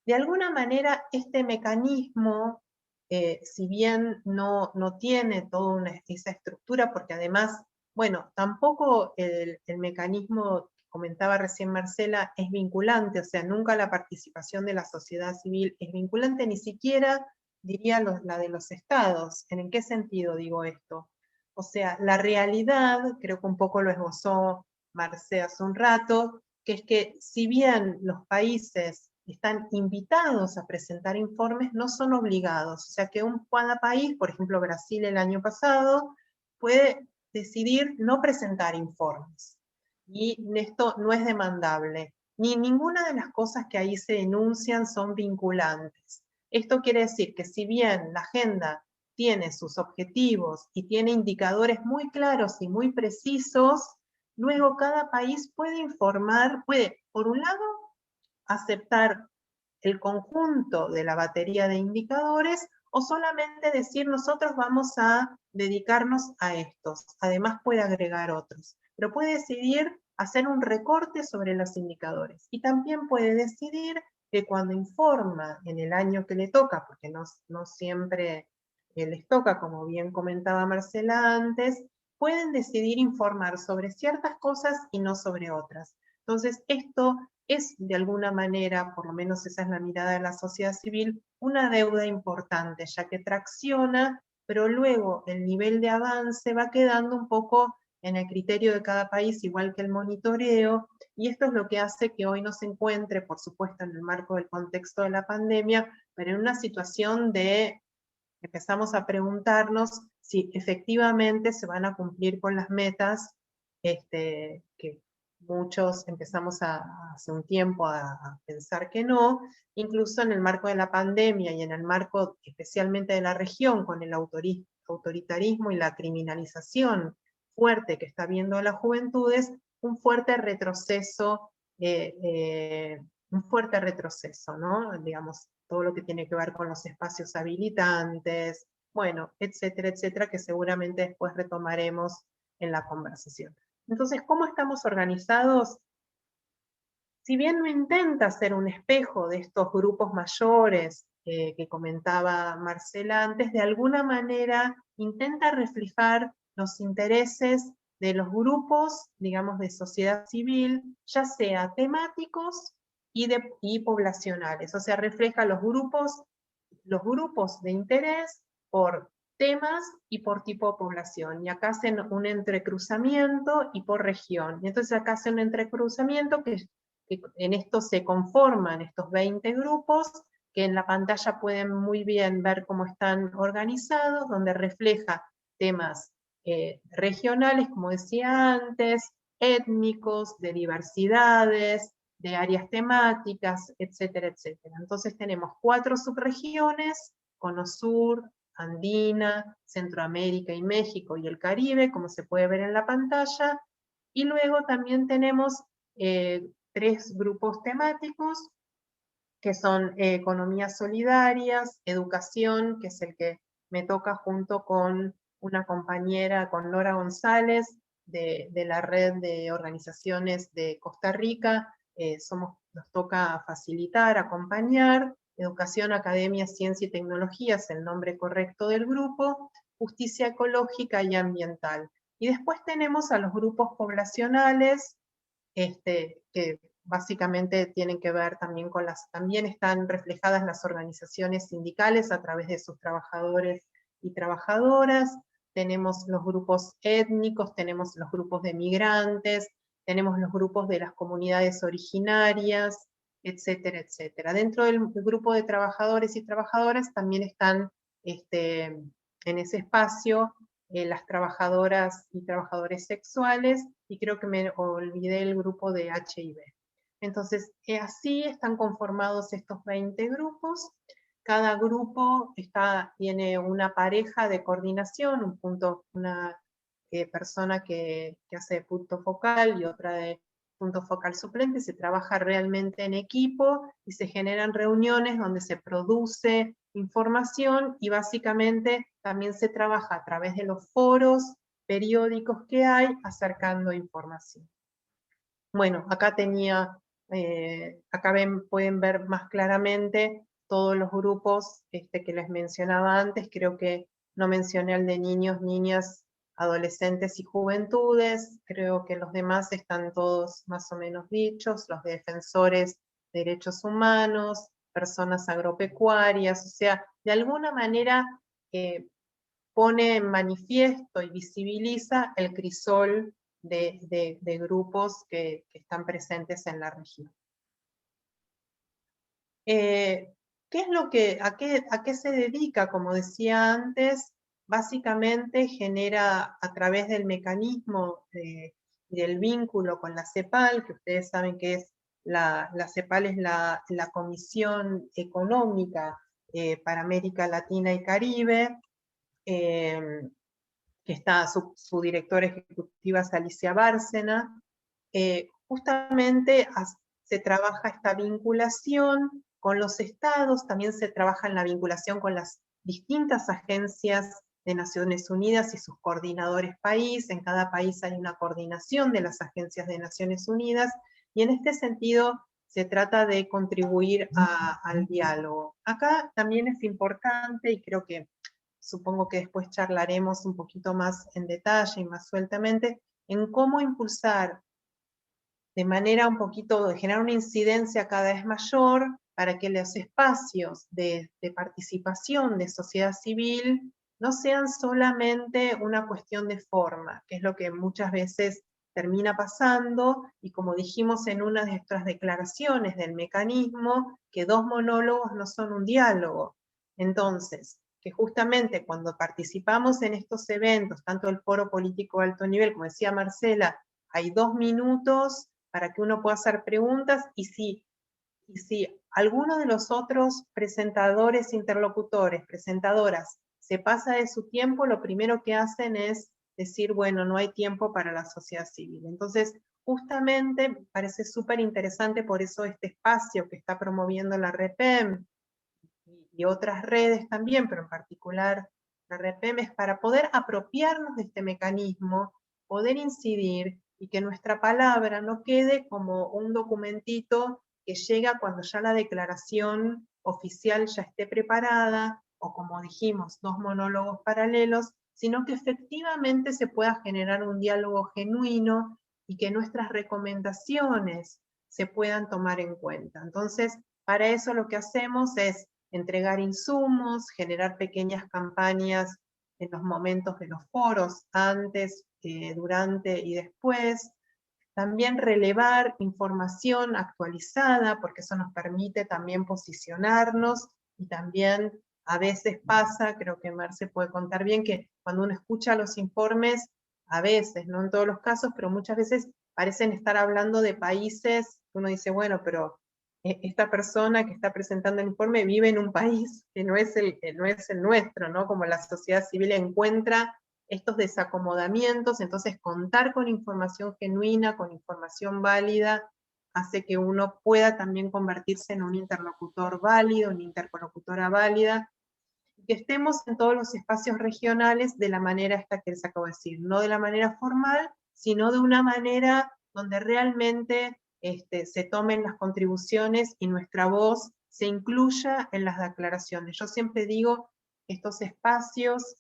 De alguna manera, este mecanismo, si bien no tiene toda esa estructura, porque además, bueno, tampoco el mecanismo que comentaba recién Marcela es vinculante, o sea, nunca la participación de la sociedad civil es vinculante, ni siquiera diría la de los estados. ¿En qué sentido digo esto? O sea, la realidad, creo que un poco lo esbozó Marcela hace un rato, que es que si bien los países están invitados a presentar informes, no son obligados. O sea que cada país, por ejemplo Brasil el año pasado, puede decidir no presentar informes. Y esto no es demandable. Ni ninguna de las cosas que ahí se denuncian son vinculantes. Esto quiere decir que si bien la agenda tiene sus objetivos y tiene indicadores muy claros y muy precisos, luego cada país puede informar, puede, por un lado, aceptar el conjunto de la batería de indicadores o solamente decir nosotros vamos a dedicarnos a estos. Además puede agregar otros, pero puede decidir hacer un recorte sobre los indicadores y también puede decidir que cuando informa en el año que le toca, porque no siempre les toca, como bien comentaba Marcela antes, pueden decidir informar sobre ciertas cosas y no sobre otras. Entonces, esto es de alguna manera, por lo menos esa es la mirada de la sociedad civil, una deuda importante, ya que tracciona, pero luego el nivel de avance va quedando un poco en el criterio de cada país, igual que el monitoreo, y esto es lo que hace que hoy nos encuentre, por supuesto, en el marco del contexto de la pandemia, pero en una situación de empezamos a preguntarnos si efectivamente se van a cumplir con las metas que muchos empezamos hace un tiempo a pensar que no, incluso en el marco de la pandemia y en el marco especialmente de la región, con el autoritarismo y la criminalización fuerte que está viendo las juventudes, un fuerte retroceso, ¿no? Digamos, todo lo que tiene que ver con los espacios habilitantes, bueno, etcétera, etcétera, que seguramente después retomaremos en la conversación. Entonces, ¿cómo estamos organizados? Si bien no intenta ser un espejo de estos grupos mayores que comentaba Marcela antes, de alguna manera intenta reflejar los intereses de los grupos, digamos, de sociedad civil, ya sea temáticos y poblacionales. O sea, refleja los grupos de interés por temas y por tipo de población. Y acá hacen un entrecruzamiento y por región. Y entonces acá hacen un entrecruzamiento que en esto se conforman estos 20 grupos, que en la pantalla pueden muy bien ver cómo están organizados, donde refleja temas regionales, como decía antes, étnicos, de diversidades, de áreas temáticas, etcétera, etcétera. Entonces tenemos 4 subregiones: Cono Sur, andina, Centroamérica y México y el Caribe, como se puede ver en la pantalla. Y luego también tenemos 3 grupos temáticos, que son economías solidarias, educación, que es el que me toca junto con una compañera, con Nora González, de la red de organizaciones de Costa Rica. Nos toca facilitar, acompañar, educación, academia, ciencia y tecnología, es el nombre correcto del grupo, justicia ecológica y ambiental. Y después tenemos a los grupos poblacionales, que básicamente tienen que ver también con también están reflejadas las organizaciones sindicales a través de sus trabajadores y trabajadoras. Tenemos los grupos étnicos, tenemos los grupos de migrantes, tenemos los grupos de las comunidades originarias, etcétera, etcétera. Dentro del grupo de trabajadores y trabajadoras también están en ese espacio las trabajadoras y trabajadores sexuales, y creo que me olvidé el grupo de HIV. Entonces, así están conformados estos 20 grupos. Cada grupo tiene una pareja de coordinación, una persona que hace punto focal y otra de punto focal suplente. Se trabaja realmente en equipo y se generan reuniones donde se produce información, y básicamente también se trabaja a través de los foros periódicos que hay acercando información. Bueno, acá pueden ver más claramente todos los grupos que les mencionaba antes. Creo que no mencioné el de niños, niñas, adolescentes y juventudes. Creo que los demás están todos más o menos dichos, los de defensores de derechos humanos, personas agropecuarias, o sea, de alguna manera pone en manifiesto y visibiliza el crisol de grupos que están presentes en la región. ¿Qué es a qué se dedica? Como decía antes, básicamente genera a través del mecanismo del vínculo con la CEPAL, que ustedes saben que es la CEPAL es la Comisión Económica para América Latina y Caribe, que está su directora ejecutiva es Alicia Bárcena. Justamente se trabaja esta vinculación con los estados, también se trabaja en la vinculación con las distintas agencias de Naciones Unidas y sus coordinadores país. En cada país hay una coordinación de las agencias de Naciones Unidas, y en este sentido se trata de contribuir al diálogo. Acá también es importante, y creo que supongo que después charlaremos un poquito más en detalle y más sueltamente, en cómo impulsar de manera de generar una incidencia cada vez mayor para que los espacios de participación de sociedad civil no sean solamente una cuestión de forma, que es lo que muchas veces termina pasando, y como dijimos en una de nuestras declaraciones del mecanismo, que 2 monólogos no son un diálogo. Entonces, que justamente cuando participamos en estos eventos, tanto el Foro Político de Alto Nivel, como decía Marcela, hay 2 minutos para que uno pueda hacer preguntas, y si alguno de los otros presentadores, interlocutores, presentadoras, se pasa de su tiempo, lo primero que hacen es decir, bueno, no hay tiempo para la sociedad civil. Entonces, justamente me parece súper interesante, por eso este espacio que está promoviendo la REPEM y otras redes también, pero en particular la REPEM, es para poder apropiarnos de este mecanismo, poder incidir, y que nuestra palabra no quede como un documentito que llega cuando ya la declaración oficial ya esté preparada, o como dijimos, 2 monólogos paralelos, sino que efectivamente se pueda generar un diálogo genuino y que nuestras recomendaciones se puedan tomar en cuenta. Entonces, para eso lo que hacemos es entregar insumos, generar pequeñas campañas en los momentos de los foros, antes, durante y después. También relevar información actualizada, porque eso nos permite también posicionarnos, y también a veces pasa, creo que Marce puede contar bien, que cuando uno escucha los informes, a veces, no en todos los casos, pero muchas veces parecen estar hablando de países, uno dice, bueno, pero esta persona que está presentando el informe vive en un país que no es el nuestro, ¿no? Como la sociedad civil encuentra estos desacomodamientos, entonces contar con información genuina, con información válida, hace que uno pueda también convertirse en un interlocutor válido, una interlocutora válida, que estemos en todos los espacios regionales de la manera esta que les acabo de decir, no de la manera formal, sino de una manera donde realmente se tomen las contribuciones y nuestra voz se incluya en las declaraciones. Yo siempre digo que estos espacios,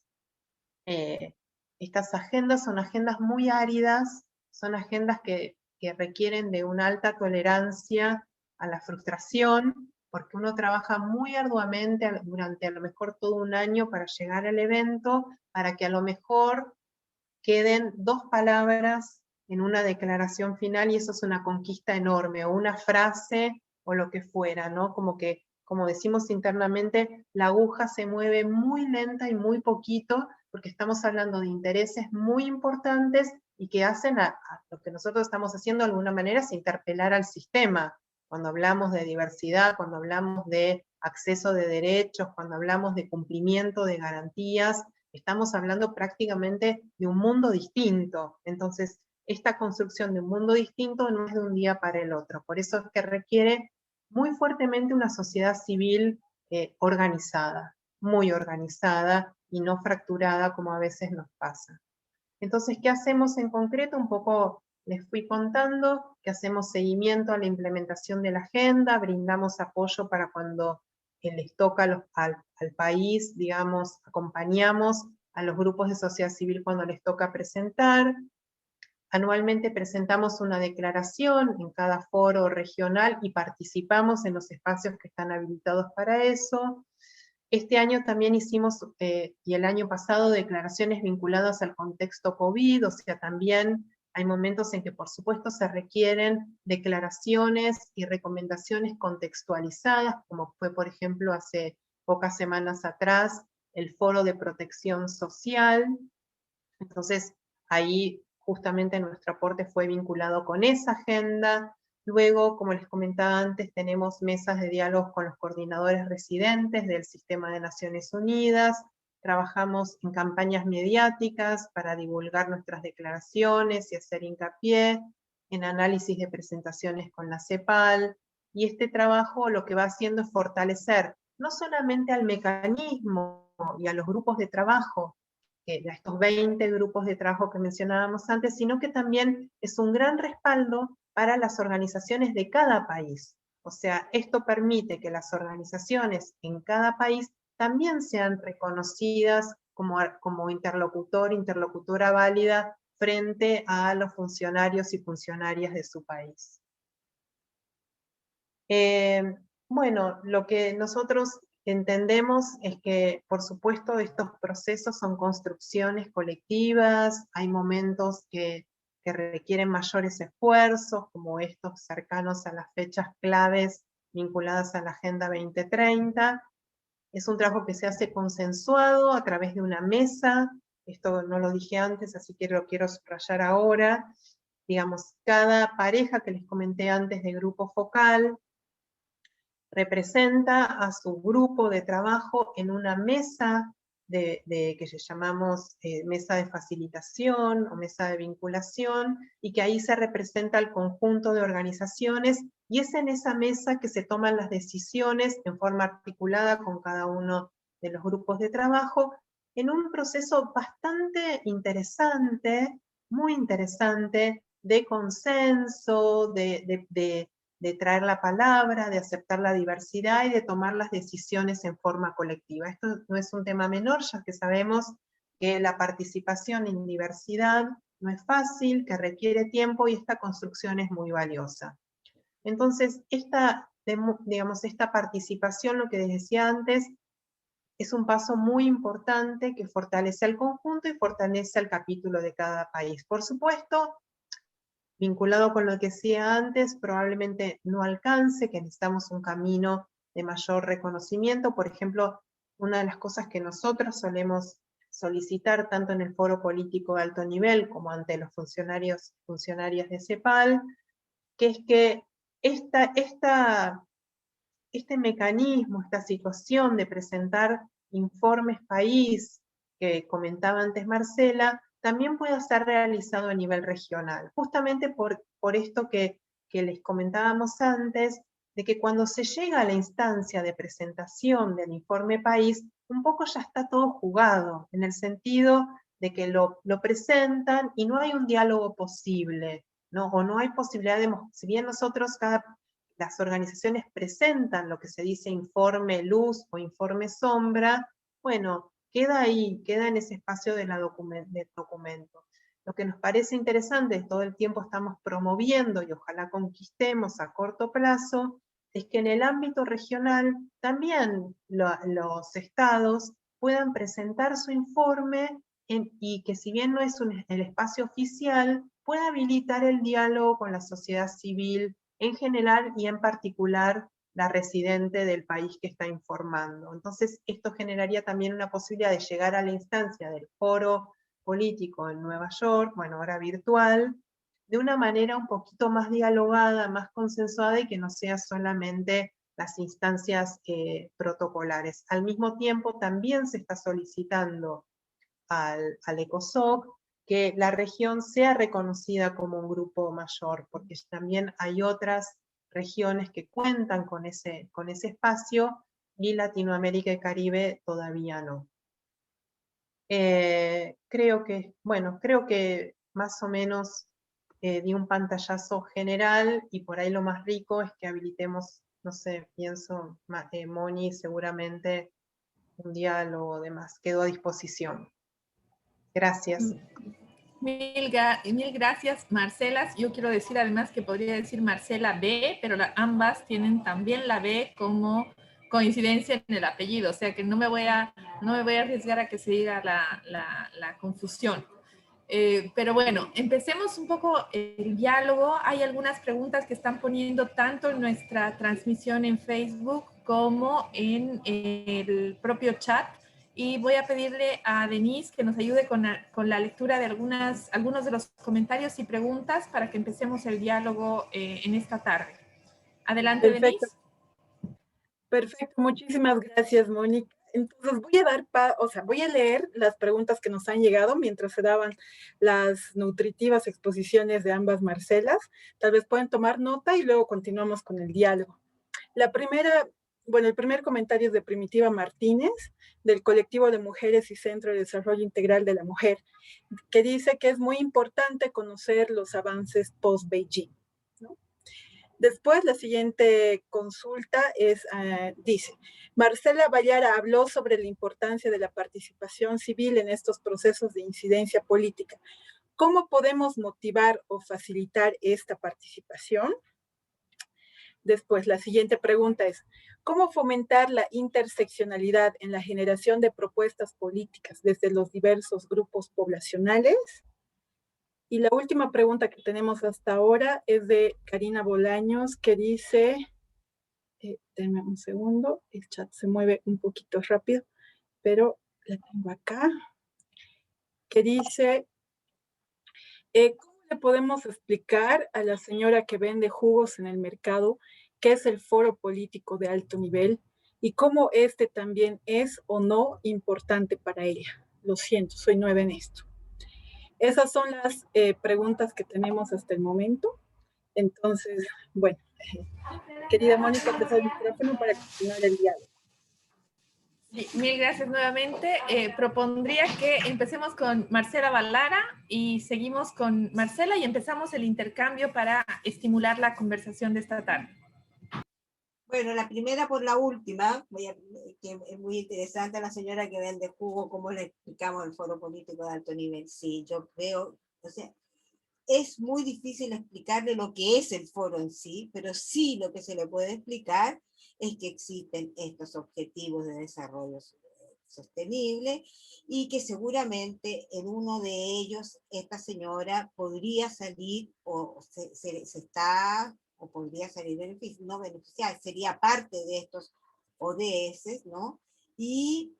estas agendas son agendas muy áridas, son agendas que requieren de una alta tolerancia a la frustración, porque uno trabaja muy arduamente durante a lo mejor todo un año para llegar al evento, para que a lo mejor queden 2 palabras en una declaración final, y eso es una conquista enorme, o una frase, o lo que fuera, ¿no? Como que, como decimos internamente, la aguja se mueve muy lenta y muy poquito, porque estamos hablando de intereses muy importantes, y que hacen a lo que nosotros estamos haciendo de alguna manera es interpelar al sistema. Cuando hablamos de diversidad, cuando hablamos de acceso de derechos, cuando hablamos de cumplimiento de garantías, estamos hablando prácticamente de un mundo distinto. Entonces, esta construcción de un mundo distinto no es de un día para el otro. Por eso es que requiere muy fuertemente una sociedad civil organizada, muy organizada y no fracturada como a veces nos pasa. Entonces, ¿qué hacemos en concreto? Un poco les fui contando que hacemos seguimiento a la implementación de la agenda, brindamos apoyo para cuando les toca al país, digamos, acompañamos a los grupos de sociedad civil cuando les toca presentar. Anualmente presentamos una declaración en cada foro regional y participamos en los espacios que están habilitados para eso. Este año también hicimos, y el año pasado, declaraciones vinculadas al contexto COVID, o sea, también hay momentos en que por supuesto se requieren declaraciones y recomendaciones contextualizadas, como fue por ejemplo hace pocas semanas atrás el Foro de Protección Social. Entonces ahí justamente nuestro aporte fue vinculado con esa agenda. Luego, como les comentaba antes, tenemos mesas de diálogo con los coordinadores residentes del Sistema de Naciones Unidas, trabajamos en campañas mediáticas para divulgar nuestras declaraciones y hacer hincapié, en análisis de presentaciones con la CEPAL, y este trabajo lo que va haciendo es fortalecer no solamente al mecanismo y a los grupos de trabajo, de estos 20 grupos de trabajo que mencionábamos antes, sino que también es un gran respaldo para las organizaciones de cada país. O sea, esto permite que las organizaciones en cada país también sean reconocidas como interlocutora válida frente a los funcionarios y funcionarias de su país. Bueno, lo que nosotros entendemos es que, por supuesto, estos procesos son construcciones colectivas, hay momentos que requieren mayores esfuerzos, como estos cercanos a las fechas claves vinculadas a la Agenda 2030. Es un trabajo que se hace consensuado a través de una mesa, esto no lo dije antes, así que lo quiero subrayar ahora. Digamos, cada pareja que les comenté antes de grupo focal representa a su grupo de trabajo en una mesa que llamamos mesa de facilitación o mesa de vinculación, y que ahí se representa el conjunto de organizaciones, y es en esa mesa que se toman las decisiones en forma articulada con cada uno de los grupos de trabajo, en un proceso bastante interesante, muy interesante, de consenso, de traer la palabra, de aceptar la diversidad y de tomar las decisiones en forma colectiva. Esto no es un tema menor, ya que sabemos que la participación en diversidad no es fácil, que requiere tiempo, y esta construcción es muy valiosa. Entonces, esta participación, lo que les decía antes, es un paso muy importante que fortalece al conjunto y fortalece al capítulo de cada país. Por supuesto, vinculado con lo que decía antes, probablemente no alcance, que necesitamos un camino de mayor reconocimiento. Por ejemplo, una de las cosas que nosotros solemos solicitar tanto en el foro político de alto nivel como ante los funcionarios y funcionarias de CEPAL, que es que este mecanismo, esta situación de presentar informes país, que comentaba antes Marcela, también pueda ser realizado a nivel regional, justamente por esto que les comentábamos antes, de que cuando se llega a la instancia de presentación del informe país, un poco ya está todo jugado, en el sentido de que lo presentan y no hay un diálogo posible, ¿no? O no hay posibilidad de, si bien nosotros, las organizaciones presentan lo que se dice informe luz o informe sombra, bueno, queda ahí, queda en ese espacio del documento. Lo que nos parece interesante, es todo el tiempo estamos promoviendo y ojalá conquistemos a corto plazo, es que en el ámbito regional también los estados puedan presentar su informe y que si bien no es el espacio oficial, pueda habilitar el diálogo con la sociedad civil en general y en particular la residente del país que está informando. Entonces, esto generaría también una posibilidad de llegar a la instancia del foro político en Nueva York, bueno, ahora virtual, de una manera un poquito más dialogada, más consensuada y que no sea solamente las instancias protocolares. Al mismo tiempo, también se está solicitando al ECOSOC que la región sea reconocida como un grupo mayor, porque también hay otras regiones que cuentan con ese espacio y Latinoamérica y Caribe todavía no. Creo que más o menos di un pantallazo general y por ahí lo más rico es que habilitemos, no sé, pienso, Moni, seguramente un diálogo, demás, quedó a disposición. Gracias. Mil gracias, Marcelas. Yo quiero decir además que podría decir Marcela B, pero ambas tienen también la B como coincidencia en el apellido, o sea que no me voy a arriesgar a que se diga la confusión. Pero bueno, empecemos un poco el diálogo. Hay algunas preguntas que están poniendo tanto en nuestra transmisión en Facebook como en el propio chat. Y voy a pedirle a Denise que nos ayude con la lectura de algunos de los comentarios y preguntas para que empecemos el diálogo en esta tarde. Adelante, Perfecto. Denise. Perfecto, muchísimas gracias, Mónica. Entonces voy a leer las preguntas que nos han llegado mientras se daban las nutritivas exposiciones de ambas Marcelas. Tal vez pueden tomar nota y luego continuamos con el diálogo. La primera, el primer comentario es de Primitiva Martínez, del Colectivo de Mujeres y Centro de Desarrollo Integral de la Mujer, que dice que es muy importante conocer los avances post-Beijing, ¿no? Después, la siguiente consulta dice, Marcela Vallara habló sobre la importancia de la participación civil en estos procesos de incidencia política. ¿Cómo podemos motivar o facilitar esta participación? Después, la siguiente pregunta es, ¿cómo fomentar la interseccionalidad en la generación de propuestas políticas desde los diversos grupos poblacionales? Y la última pregunta que tenemos hasta ahora es de Karina Bolaños, que dice, denme un segundo, el chat se mueve un poquito rápido, pero la tengo acá, que dice, ¿cómo le podemos explicar a la señora que vende jugos en el mercado qué es el foro político de alto nivel y cómo este también es o no importante para ella? Lo siento, soy nueva en esto. Esas son las preguntas que tenemos hasta el momento. Entonces, bueno, querida Mónica, te doy el micrófono para continuar el diálogo. Sí, mil gracias nuevamente. Propondría que empecemos con Marcela Vallara y seguimos con Marcela y empezamos el intercambio para estimular la conversación de esta tarde. Bueno, la primera por la última, que es muy interesante, la señora que vende jugo, cómo le explicamos el foro político de alto nivel. Sí, yo creo, o sea, es muy difícil explicarle lo que es el foro en sí, pero sí lo que se le puede explicar es que existen estos objetivos de desarrollo sostenible y que seguramente en uno de ellos esta señora podría salir o está o podría salir no beneficiar, sería parte de estos ODS, ¿no? Y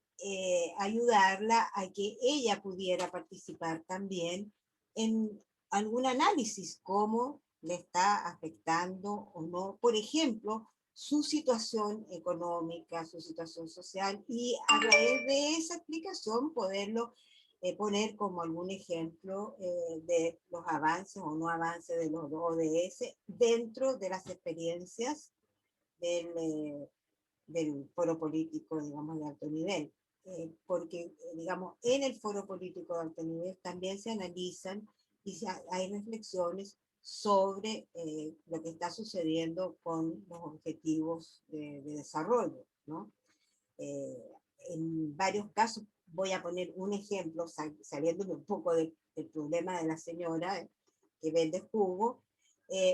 ayudarla a que ella pudiera participar también en algún análisis, cómo le está afectando o no, por ejemplo, su situación económica, su situación social, y a través de esa explicación poderlo poner como algún ejemplo de los avances o no avances de los ODS dentro de las experiencias del foro político, digamos, de alto nivel. Porque, digamos, en el foro político de alto nivel también se analizan y hay reflexiones sobre lo que está sucediendo con los objetivos de desarrollo, ¿no? En varios casos, voy a poner un ejemplo, saliéndome un poco del problema de la señora que vende jugo.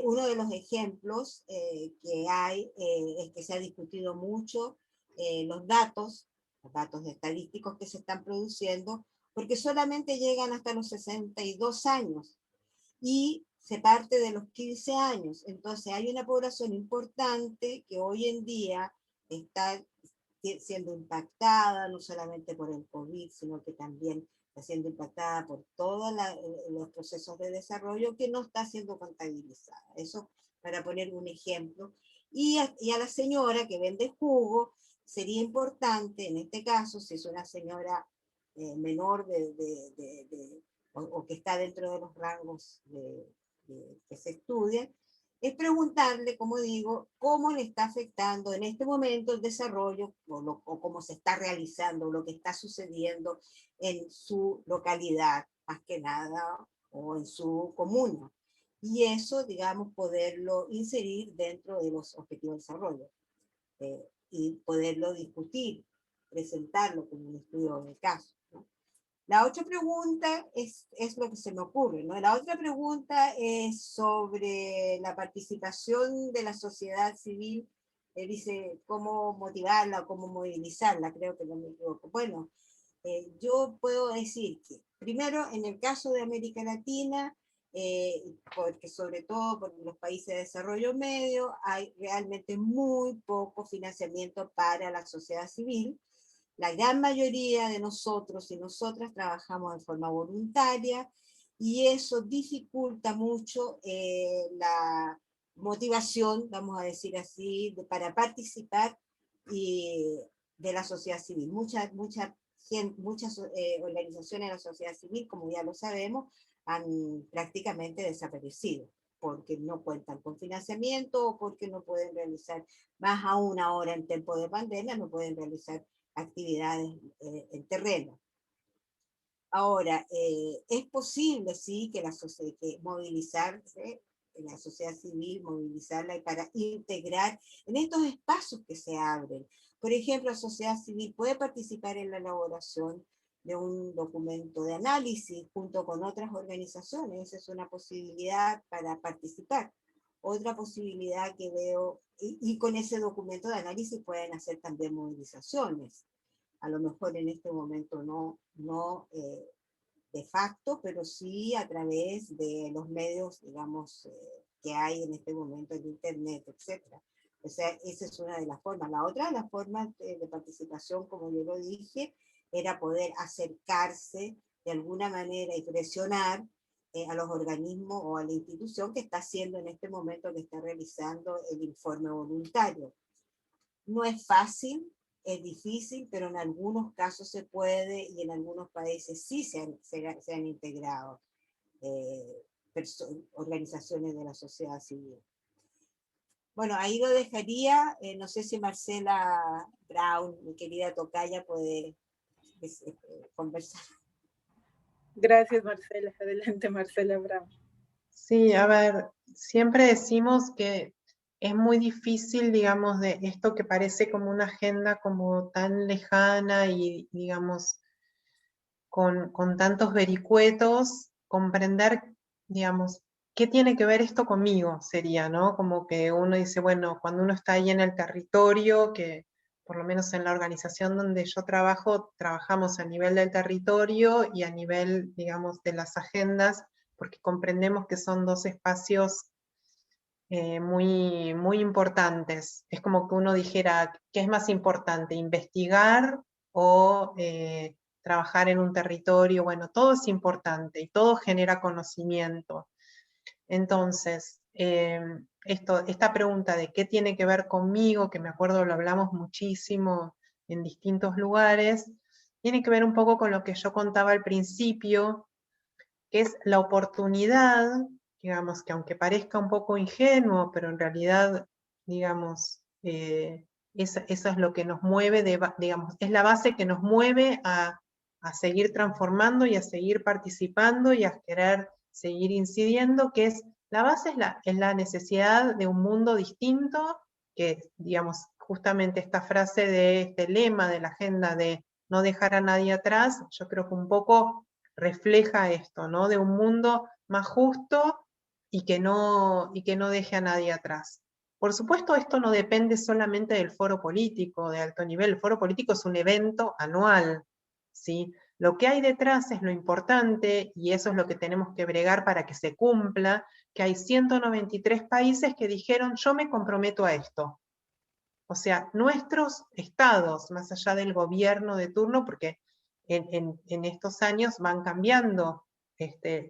Uno de los ejemplos que hay es que se ha discutido mucho los datos estadísticos que se están produciendo, porque solamente llegan hasta los 62 años y se parte de los 15 años. Entonces hay una población importante que hoy en día está siendo impactada no solamente por el COVID, sino que también está siendo impactada por todos los procesos de desarrollo que no está siendo contabilizada. Eso para poner un ejemplo. Y a la señora que vende jugo, sería importante, en este caso, si es una señora menor o que está dentro de los rangos que se estudian, es preguntarle, como digo, cómo le está afectando en este momento el desarrollo o cómo se está realizando, lo que está sucediendo en su localidad, más que nada, o en su comuna. Y eso, digamos, poderlo inserir dentro de los objetivos de desarrollo y poderlo discutir, presentarlo como un estudio de caso, ¿no? La otra pregunta es lo que se me ocurre, ¿no? La otra pregunta es sobre la participación de la sociedad civil, dice cómo motivarla o cómo movilizarla, creo que no me equivoco. Bueno, yo puedo decir que primero en el caso de América Latina, porque sobre todo por los países de desarrollo medio, hay realmente muy poco financiamiento para la sociedad civil. La gran mayoría de nosotros y nosotras trabajamos de forma voluntaria y eso dificulta mucho la motivación, vamos a decir así, para participar de la sociedad civil. Muchas organizaciones de la sociedad civil, como ya lo sabemos, han prácticamente desaparecido porque no cuentan con financiamiento o porque no pueden realizar, más aún ahora en tiempo de pandemia, no pueden realizar actividades en terreno. Ahora, es posible, sí, que movilizarse, la sociedad civil, movilizarla para integrar en estos espacios que se abren. Por ejemplo, la sociedad civil puede participar en la elaboración de un documento de análisis junto con otras organizaciones. Esa es una posibilidad para participar. Otra posibilidad que veo, y con ese documento de análisis pueden hacer también movilizaciones. A lo mejor en este momento no de facto, pero sí a través de los medios, digamos, que hay en este momento en Internet, etc. O sea, esa es una de las formas. La otra de las formas de participación, como yo lo dije, era poder acercarse de alguna manera y presionar a los organismos o a la institución que está haciendo en este momento, que está realizando el informe voluntario. No es fácil, es difícil, pero en algunos casos se puede y en algunos países sí se han integrado organizaciones de la sociedad civil. Bueno, ahí lo dejaría. No sé si Marcela Brown, mi querida tocaya, puede conversar. Gracias, Marcela. Adelante, Marcela Brown. Sí, a ver, siempre decimos que es muy difícil, digamos, de esto que parece como una agenda como tan lejana y, digamos, con tantos vericuetos, comprender, digamos, qué tiene que ver esto conmigo, sería, ¿no? Como que uno dice, bueno, cuando uno está ahí en el territorio, que por lo menos en la organización donde yo trabajo, trabajamos a nivel del territorio y a nivel, digamos, de las agendas, porque comprendemos que son dos espacios muy importantes. Es como que uno dijera, ¿qué es más importante? ¿Investigar o trabajar en un territorio? Bueno, todo es importante y todo genera conocimiento. Entonces, esta pregunta de qué tiene que ver conmigo, que me acuerdo lo hablamos muchísimo en distintos lugares, tiene que ver un poco con lo que yo contaba al principio, que es la oportunidad, digamos, que aunque parezca un poco ingenuo, pero en realidad, digamos, eso es lo que nos mueve, digamos, es la base que nos mueve a seguir transformando y a seguir participando y a querer seguir incidiendo, que es, la base es la necesidad de un mundo distinto, que, digamos, justamente esta frase de este lema de la agenda de no dejar a nadie atrás, yo creo que un poco refleja esto, ¿no? De un mundo más justo y que no deje a nadie atrás. Por supuesto, esto no depende solamente del foro político de alto nivel. El foro político es un evento anual, ¿sí? Lo que hay detrás es lo importante, y eso es lo que tenemos que bregar para que se cumpla, que hay 193 países que dijeron, yo me comprometo a esto. O sea, nuestros estados, más allá del gobierno de turno, porque en estos años van cambiando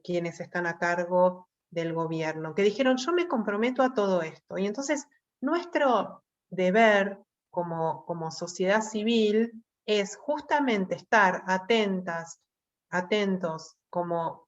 quienes están a cargo del gobierno, que dijeron, yo me comprometo a todo esto. Y entonces, nuestro deber como sociedad civil es justamente estar atentos como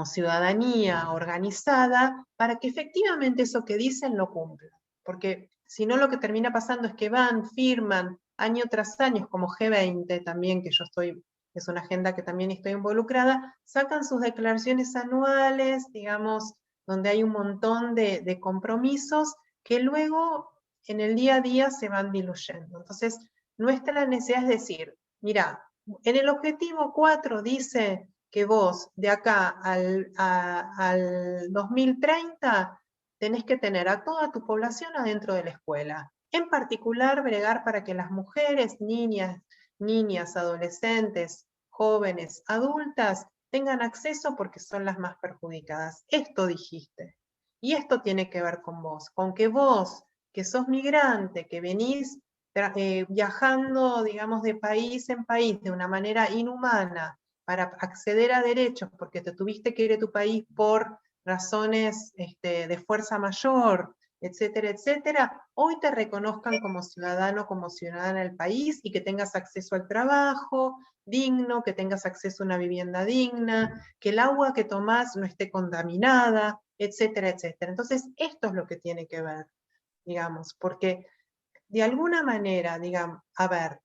ciudadanía organizada, para que efectivamente eso que dicen lo cumplan. Porque si no, lo que termina pasando es que van, firman, año tras año, como G20 también, que es una agenda que también estoy involucrada, sacan sus declaraciones anuales, digamos, donde hay un montón de compromisos que luego en el día a día se van diluyendo. Entonces, nuestra necesidad es decir, mira, en el objetivo 4 dice que vos de acá al 2030 tenés que tener a toda tu población adentro de la escuela. En particular, bregar para que las mujeres, niñas, adolescentes, jóvenes, adultas, tengan acceso porque son las más perjudicadas. Esto dijiste. Y esto tiene que ver con vos, con que vos, que sos migrante, que venís viajando, digamos, de país en país de una manera inhumana, para acceder a derechos, porque te tuviste que ir de tu país por razones de fuerza mayor, etcétera, etcétera, hoy te reconozcan como ciudadano, como ciudadana del país, y que tengas acceso al trabajo digno, que tengas acceso a una vivienda digna, que el agua que tomás no esté contaminada, etcétera, etcétera. Entonces, esto es lo que tiene que ver, digamos, porque de alguna manera, digamos, a ver,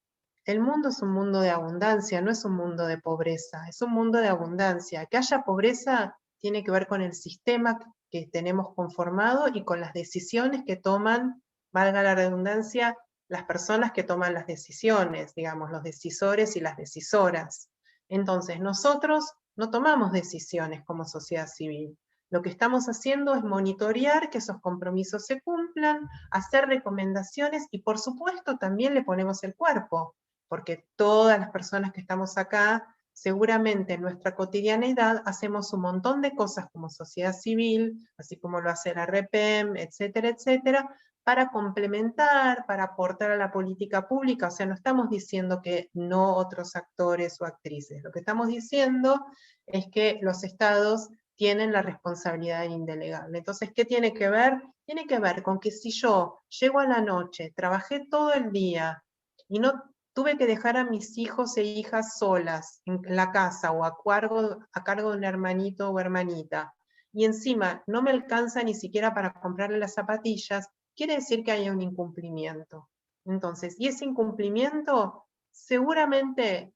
el mundo es un mundo de abundancia, no es un mundo de pobreza, es un mundo de abundancia. Que haya pobreza tiene que ver con el sistema que tenemos conformado y con las decisiones que toman, valga la redundancia, las personas que toman las decisiones, digamos, los decisores y las decisoras. Entonces, nosotros no tomamos decisiones como sociedad civil. Lo que estamos haciendo es monitorear que esos compromisos se cumplan, hacer recomendaciones y por supuesto también le ponemos el cuerpo, porque todas las personas que estamos acá, seguramente en nuestra cotidianeidad hacemos un montón de cosas como sociedad civil, así como lo hace la REPEM, etcétera, etcétera, para complementar, para aportar a la política pública. O sea, no estamos diciendo que no otros actores o actrices, lo que estamos diciendo es que los estados tienen la responsabilidad indelegable. Entonces, ¿qué tiene que ver? Tiene que ver con que si yo llego a la noche, trabajé todo el día y no tuve que dejar a mis hijos e hijas solas en la casa o a cargo de un hermanito o hermanita, y encima no me alcanza ni siquiera para comprarle las zapatillas, quiere decir que hay un incumplimiento. Entonces, y ese incumplimiento seguramente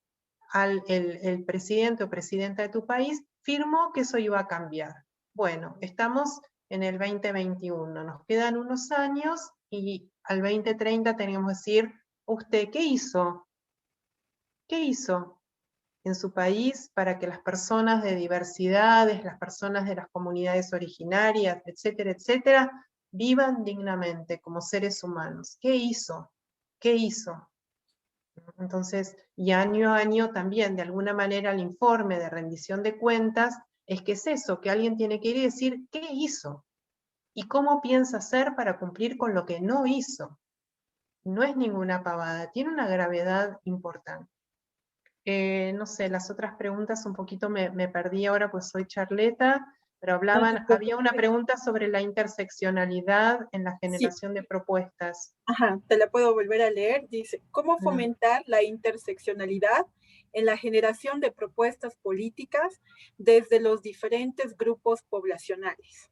el presidente o presidenta de tu país firmó que eso iba a cambiar. Bueno, estamos en el 2021, nos quedan unos años y al 2030 tenemos que decir, ¿usted qué hizo? ¿Qué hizo en su país para que las personas de diversidades, las personas de las comunidades originarias, etcétera, etcétera, vivan dignamente como seres humanos? ¿Qué hizo? ¿Qué hizo? Entonces, y año a año también, de alguna manera, el informe de rendición de cuentas es que es eso, que alguien tiene que ir y decir qué hizo y cómo piensa hacer para cumplir con lo que no hizo. No es ninguna pavada, tiene una gravedad importante. No sé, las otras preguntas un poquito me perdí ahora, pues soy charleta, pero había una pregunta sobre la interseccionalidad en la generación de propuestas. Ajá, te la puedo volver a leer. Dice, ¿cómo fomentar la interseccionalidad en la generación de propuestas políticas desde los diferentes grupos poblacionales?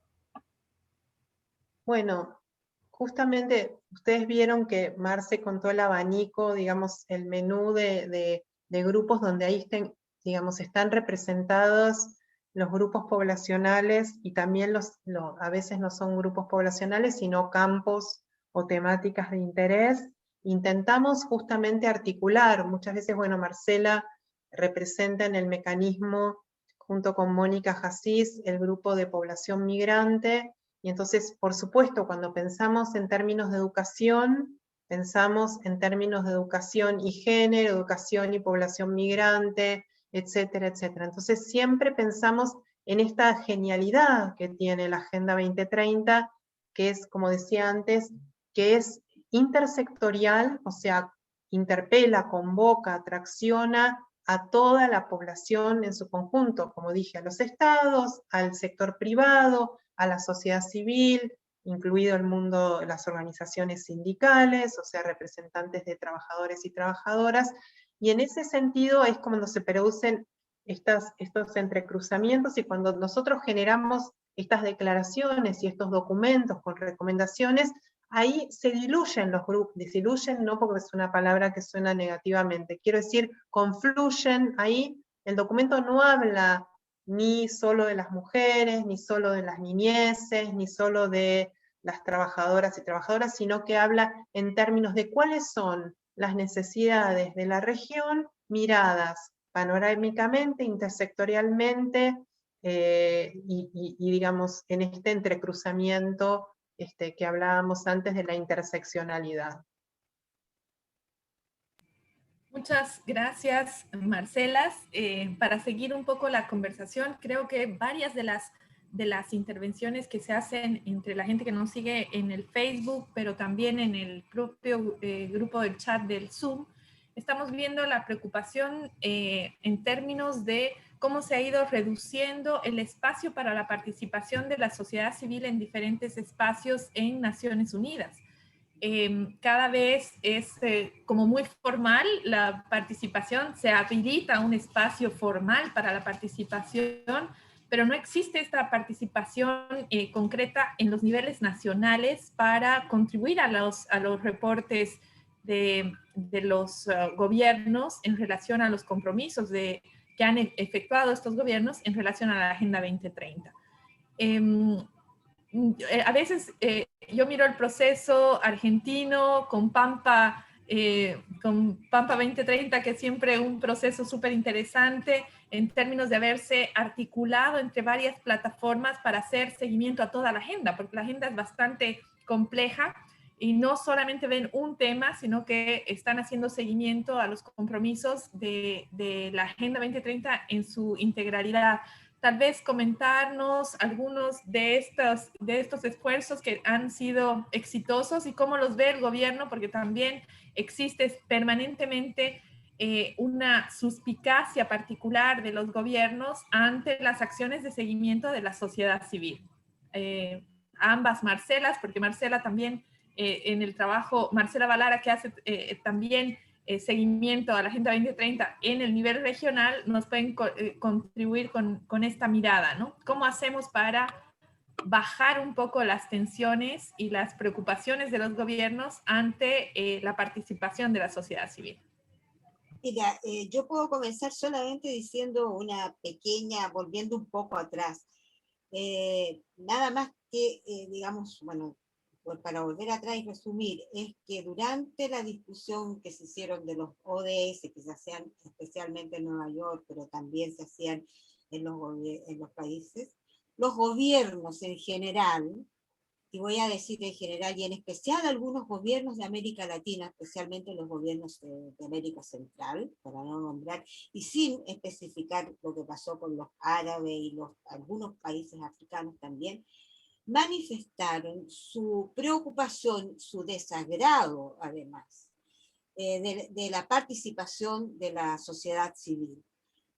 Bueno, justamente ustedes vieron que Marce contó el abanico, digamos, el menú de grupos donde ahí digamos, están representados los grupos poblacionales y también a veces no son grupos poblacionales, sino campos o temáticas de interés. Intentamos justamente articular, muchas veces, bueno, Marcela representa en el mecanismo, junto con Mónica Jasís, el grupo de población migrante, y entonces, por supuesto, cuando pensamos en términos de educación, pensamos en términos de educación y género, educación y población migrante, etcétera, etcétera. Entonces siempre pensamos en esta genialidad que tiene la Agenda 2030, que es, como decía antes, que es intersectorial, o sea, interpela, convoca, atracciona a toda la población en su conjunto, como dije, a los estados, al sector privado, a la sociedad civil, incluido el mundo, las organizaciones sindicales, o sea, representantes de trabajadores y trabajadoras, y en ese sentido es cuando se producen estos entrecruzamientos, y cuando nosotros generamos estas declaraciones y estos documentos con recomendaciones, ahí se diluyen los grupos, diluyen no porque es una palabra que suena negativamente, quiero decir, confluyen, ahí el documento no habla ni solo de las mujeres, ni solo de las niñeces, ni solo de las trabajadoras y trabajadoras, sino que habla en términos de cuáles son las necesidades de la región miradas panorámicamente, intersectorialmente, y digamos, en este entrecruzamiento que hablábamos antes de la interseccionalidad. Muchas gracias, Marcelas. Para seguir un poco la conversación, creo que varias de las intervenciones que se hacen entre la gente que nos sigue en el Facebook, pero también en el propio grupo del chat del Zoom, estamos viendo la preocupación en términos de cómo se ha ido reduciendo el espacio para la participación de la sociedad civil en diferentes espacios en Naciones Unidas. Cada vez es como muy formal la participación, se habilita un espacio formal para la participación, pero no existe esta participación concreta en los niveles nacionales para contribuir a los reportes de los gobiernos en relación a los compromisos que han efectuado estos gobiernos en relación a la Agenda 2030. A veces yo miro el proceso argentino con Pampa 2030, que es siempre un proceso súper interesante en términos de haberse articulado entre varias plataformas para hacer seguimiento a toda la agenda, porque la agenda es bastante compleja y no solamente ven un tema, sino que están haciendo seguimiento a los compromisos de la Agenda 2030 en su integralidad. Tal vez comentarnos algunos de estos esfuerzos que han sido exitosos y cómo los ve el gobierno, porque también existe permanentemente una suspicacia particular de los gobiernos ante las acciones de seguimiento de la sociedad civil. Ambas Marcelas, porque Marcela también en el trabajo, Marcela Valara, que hace también seguimiento a la Agenda 2030 en el nivel regional, nos pueden contribuir con esta mirada, ¿no? ¿Cómo hacemos para bajar un poco las tensiones y las preocupaciones de los gobiernos ante la participación de la sociedad civil? Mira, yo puedo comenzar solamente diciendo una pequeña, volviendo un poco atrás. Nada más que, digamos, bueno, para volver atrás y resumir, es que durante la discusión que se hicieron de los ODS, que se hacían especialmente en Nueva York, pero también se hacían en los países, los gobiernos en general, y voy a decir en general y en especial algunos gobiernos de América Latina, especialmente los gobiernos de América Central, para no nombrar, y sin especificar lo que pasó con los árabes y algunos países africanos también, manifestaron su preocupación, su desagrado, además, de la participación de la sociedad civil.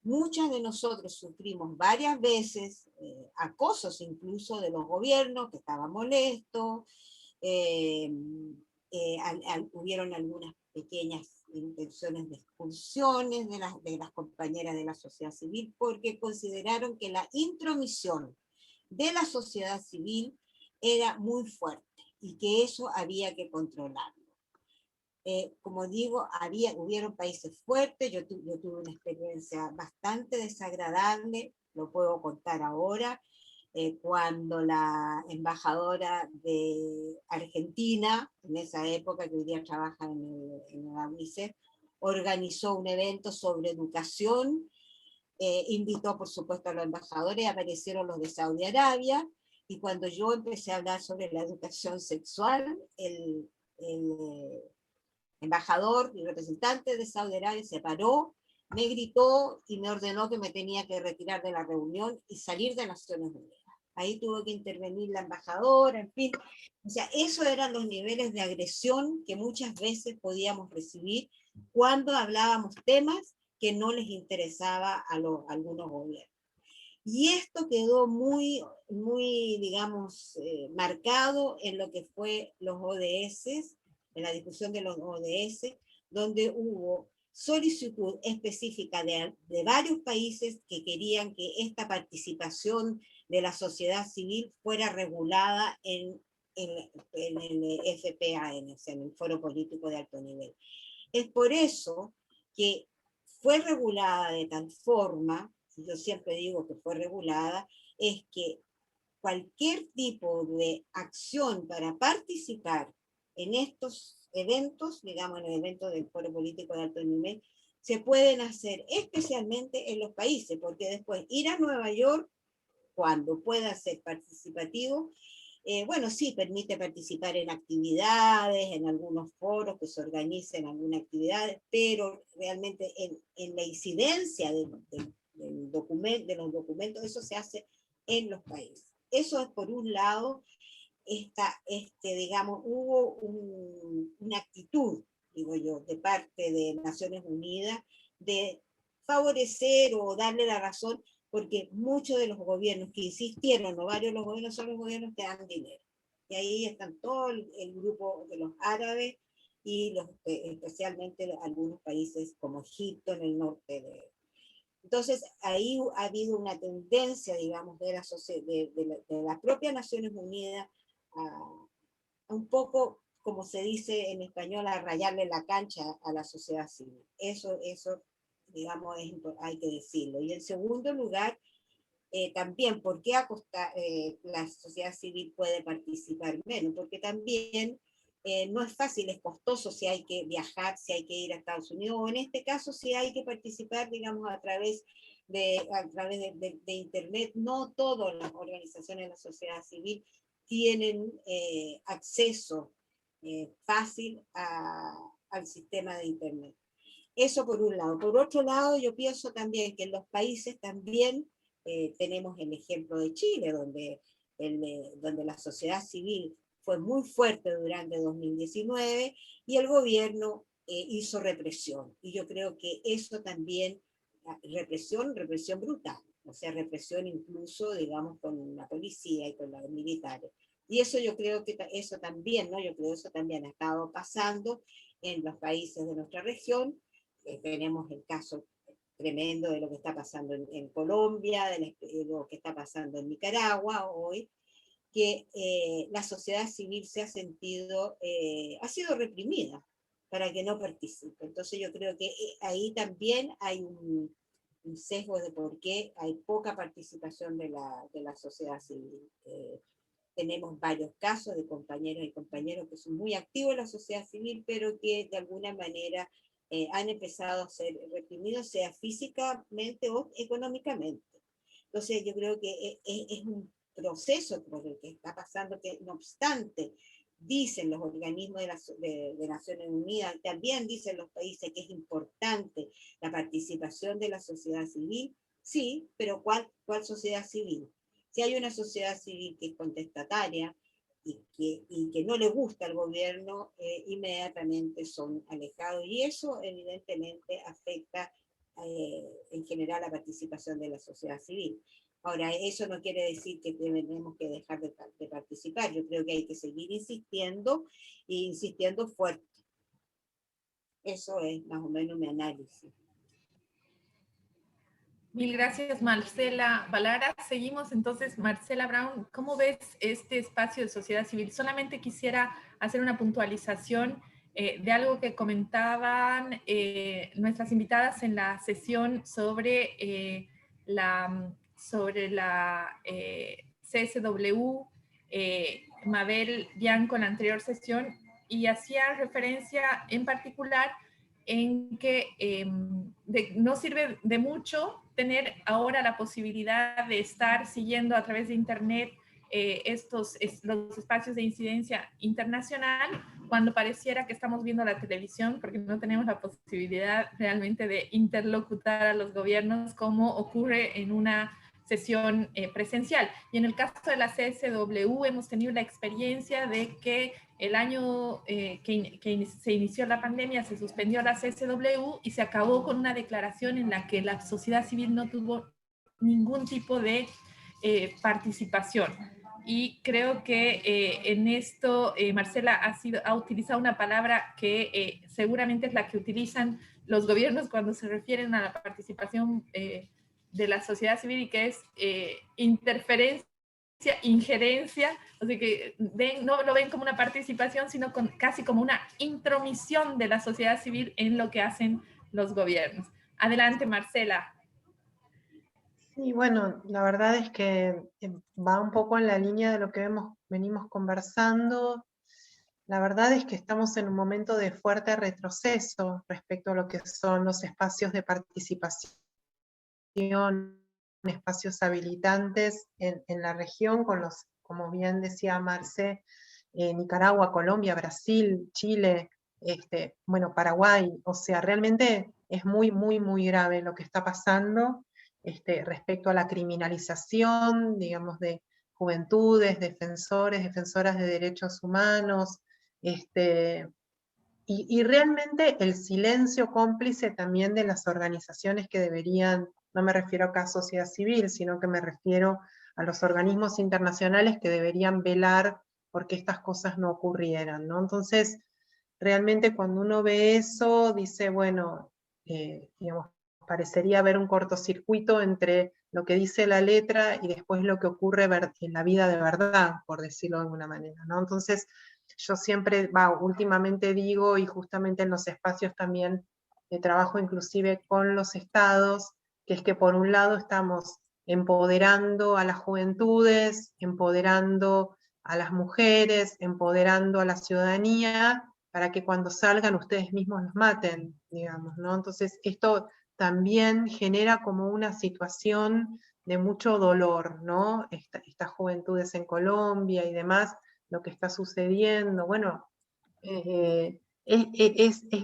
Muchas de nosotros sufrimos varias veces acosos incluso de los gobiernos que estaban molestos, hubieron algunas pequeñas intenciones de expulsiones de las compañeras de la sociedad civil porque consideraron que la intromisión de la sociedad civil era muy fuerte y que eso había que controlarlo. Como digo, hubieron países fuertes, yo tuve una experiencia bastante desagradable, lo puedo contar ahora, cuando la embajadora de Argentina, en esa época que hoy día trabaja en la UNICEF, organizó un evento sobre educación, invitó por supuesto a los embajadores, aparecieron los de Saudi Arabia, y cuando yo empecé a hablar sobre la educación sexual, el embajador y representante de Saudi Arabia se paró, me gritó y me ordenó que me tenía que retirar de la reunión y salir de Naciones Unidas. Ahí tuvo que intervenir la embajadora, en fin. O sea, esos eran los niveles de agresión que muchas veces podíamos recibir cuando hablábamos temas que no les interesaba a algunos gobiernos. Y esto quedó muy, muy, digamos, marcado en lo que fue los ODS, en la discusión de los ODS, donde hubo solicitud específica de varios países que querían que esta participación de la sociedad civil fuera regulada en el FPAN, o sea, en el Foro Político de Alto Nivel. Es por eso que fue regulada de tal forma, yo siempre digo que fue regulada, es que cualquier tipo de acción para participar en estos eventos, digamos en el evento del Foro Político de Alto Nivel, se pueden hacer especialmente en los países, porque después ir a Nueva York, cuando pueda ser participativo, bueno, sí, permite participar en actividades, en algunos foros que se organicen algunas actividades, pero realmente en la incidencia de los documentos, eso se hace en los países. Eso es por un lado, digamos, hubo una actitud, digo yo, de parte de Naciones Unidas de favorecer o darle la razón, porque muchos de los gobiernos que insistieron, o varios de los gobiernos, son los gobiernos que dan dinero. Y ahí están todo el grupo de los árabes y especialmente algunos países como Egipto en el norte de... Entonces, ahí ha habido una tendencia, digamos, de las propias Naciones Unidas a un poco, como se dice en español, a rayarle la cancha a la sociedad civil. Eso digamos, hay que decirlo. Y en segundo lugar, también, ¿por qué la sociedad civil puede participar menos? Porque también no es fácil, es costoso si hay que viajar, si hay que ir a Estados Unidos, o en este caso si hay que participar, digamos, a través de Internet. No todas las organizaciones de la sociedad civil tienen acceso fácil al sistema de Internet. Eso por un lado. Por otro lado, yo pienso también que en los países también tenemos el ejemplo de Chile, donde la sociedad civil fue muy fuerte durante 2019 y el gobierno hizo represión. Y yo creo que eso también, represión brutal, o sea, represión incluso, digamos, con la policía y con los militares. Y eso yo creo que eso también, ¿no? Yo creo que eso también ha estado pasando en los países de nuestra región. Tenemos el caso tremendo de lo que está pasando en Colombia, de lo que está pasando en Nicaragua hoy, que la sociedad civil se ha sentido, ha sido reprimida para que no participe. Entonces yo creo que ahí también hay un sesgo de por qué hay poca participación de la sociedad civil. Tenemos varios casos de compañeros y compañeros que son muy activos en la sociedad civil, pero que de alguna manera han empezado a ser reprimidos, sea físicamente o económicamente. Entonces yo creo que es un proceso por el que está pasando, que no obstante, dicen los organismos de Naciones Unidas, también dicen los países que es importante la participación de la sociedad civil, sí, pero ¿cuál sociedad civil? Si hay una sociedad civil que es contestataria y que no le gusta al gobierno, inmediatamente son alejados. Y eso evidentemente afecta en general la participación de la sociedad civil. Ahora, eso no quiere decir que tenemos que dejar de participar. Yo creo que hay que seguir insistiendo e insistiendo fuerte. Eso es más o menos mi análisis. Mil gracias, Marcela Valara. Seguimos entonces, Marcela Brown, ¿cómo ves este espacio de sociedad civil? Solamente quisiera hacer una puntualización de algo que comentaban nuestras invitadas en la sesión sobre la CSW, Mabel Bianco en la anterior sesión, y hacía referencia en particular en que no sirve de mucho tener ahora la posibilidad de estar siguiendo a través de Internet los espacios de incidencia internacional, cuando pareciera que estamos viendo la televisión, porque no tenemos la posibilidad realmente de interlocutar a los gobiernos como ocurre en una sesión presencial. Y en el caso de la CSW hemos tenido la experiencia de que el año que se inició la pandemia se suspendió la CSW y se acabó con una declaración en la que la sociedad civil no tuvo ningún tipo de participación. Y creo que en esto Marcela ha utilizado una palabra que seguramente es la que utilizan los gobiernos cuando se refieren a la participación de la sociedad civil, y que es interferencia, injerencia, o sea que no lo ven como una participación, sino casi como una intromisión de la sociedad civil en lo que hacen los gobiernos. Adelante, Marcela. Sí, bueno, la verdad es que va un poco en la línea de lo que venimos conversando. La verdad es que estamos en un momento de fuerte retroceso respecto a lo que son los espacios de participación, espacios habilitantes en la región, con los, como bien decía Marce, Nicaragua, Colombia, Brasil, Chile, bueno, Paraguay. O sea, realmente es muy, muy, muy grave lo que está pasando respecto a la criminalización, digamos, de juventudes, defensores, defensoras de derechos humanos, y realmente el silencio cómplice también de las organizaciones que deberían, no me refiero acá a sociedad civil, sino que me refiero a los organismos internacionales que deberían velar porque estas cosas no ocurrieran, ¿no? Entonces, realmente cuando uno ve eso, dice, bueno, digamos, parecería haber un cortocircuito entre lo que dice la letra y después lo que ocurre en la vida de verdad, por decirlo de alguna manera, ¿no? Entonces, yo siempre, últimamente digo, y justamente en los espacios también de trabajo inclusive con los estados, que es que por un lado estamos empoderando a las juventudes, empoderando a las mujeres, empoderando a la ciudadanía, para que cuando salgan ustedes mismos los maten, digamos, ¿no? Entonces esto también genera como una situación de mucho dolor, ¿no? Estas juventudes en Colombia y demás, lo que está sucediendo, bueno, es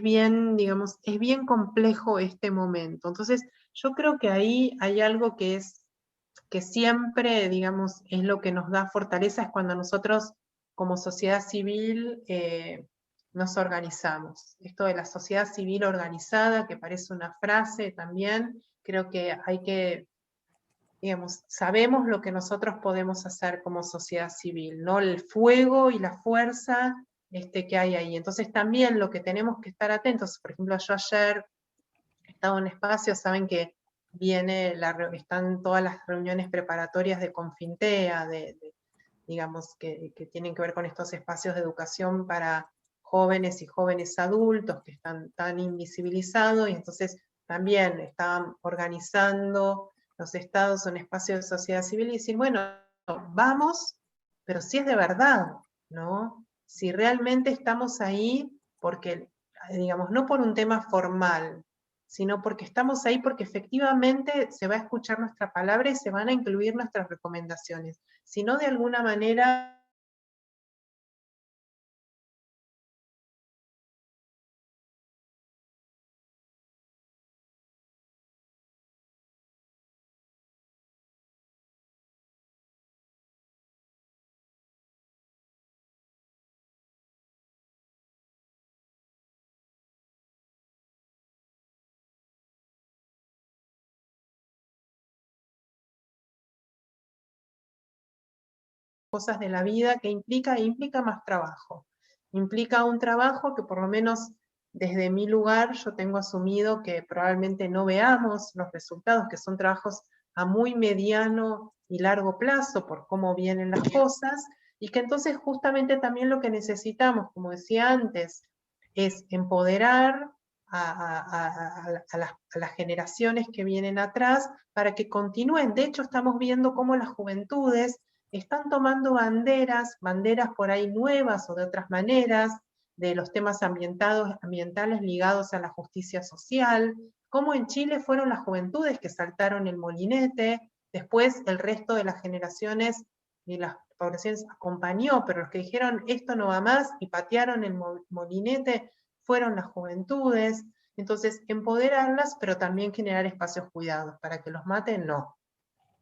bien, digamos, es bien complejo este momento. Entonces, yo creo que ahí hay algo que siempre, digamos, es lo que nos da fortaleza, es cuando nosotros como sociedad civil nos organizamos. Esto de la sociedad civil organizada, que parece una frase también, creo que hay que, digamos, sabemos lo que nosotros podemos hacer como sociedad civil, ¿no? El fuego y la fuerza que hay ahí. Entonces también lo que tenemos que estar atentos, por ejemplo, yo ayer he estado en espacio, saben que están todas las reuniones preparatorias de Confintea, digamos, que tienen que ver con estos espacios de educación para jóvenes y jóvenes adultos que están tan invisibilizados, y entonces también estaban organizando los estados un espacio de sociedad civil y decir, bueno, vamos, pero si es de verdad, ¿no? Si realmente estamos ahí porque, digamos, no por un tema formal, sino porque estamos ahí porque efectivamente se va a escuchar nuestra palabra y se van a incluir nuestras recomendaciones. Si no, de alguna manera cosas de la vida que implica más trabajo. Implica un trabajo que por lo menos desde mi lugar yo tengo asumido que probablemente no veamos los resultados, que son trabajos a muy mediano y largo plazo por cómo vienen las cosas, y que entonces justamente también lo que necesitamos, como decía antes, es empoderar a las generaciones que vienen atrás para que continúen. De hecho, estamos viendo cómo las juventudes están tomando banderas por ahí nuevas o de otras maneras, de los temas ambientales ligados a la justicia social, como en Chile fueron las juventudes que saltaron el molinete, después el resto de las generaciones y las poblaciones acompañó, pero los que dijeron esto no va más y patearon el molinete fueron las juventudes. Entonces, empoderarlas, pero también generar espacios cuidados, para que los maten, no.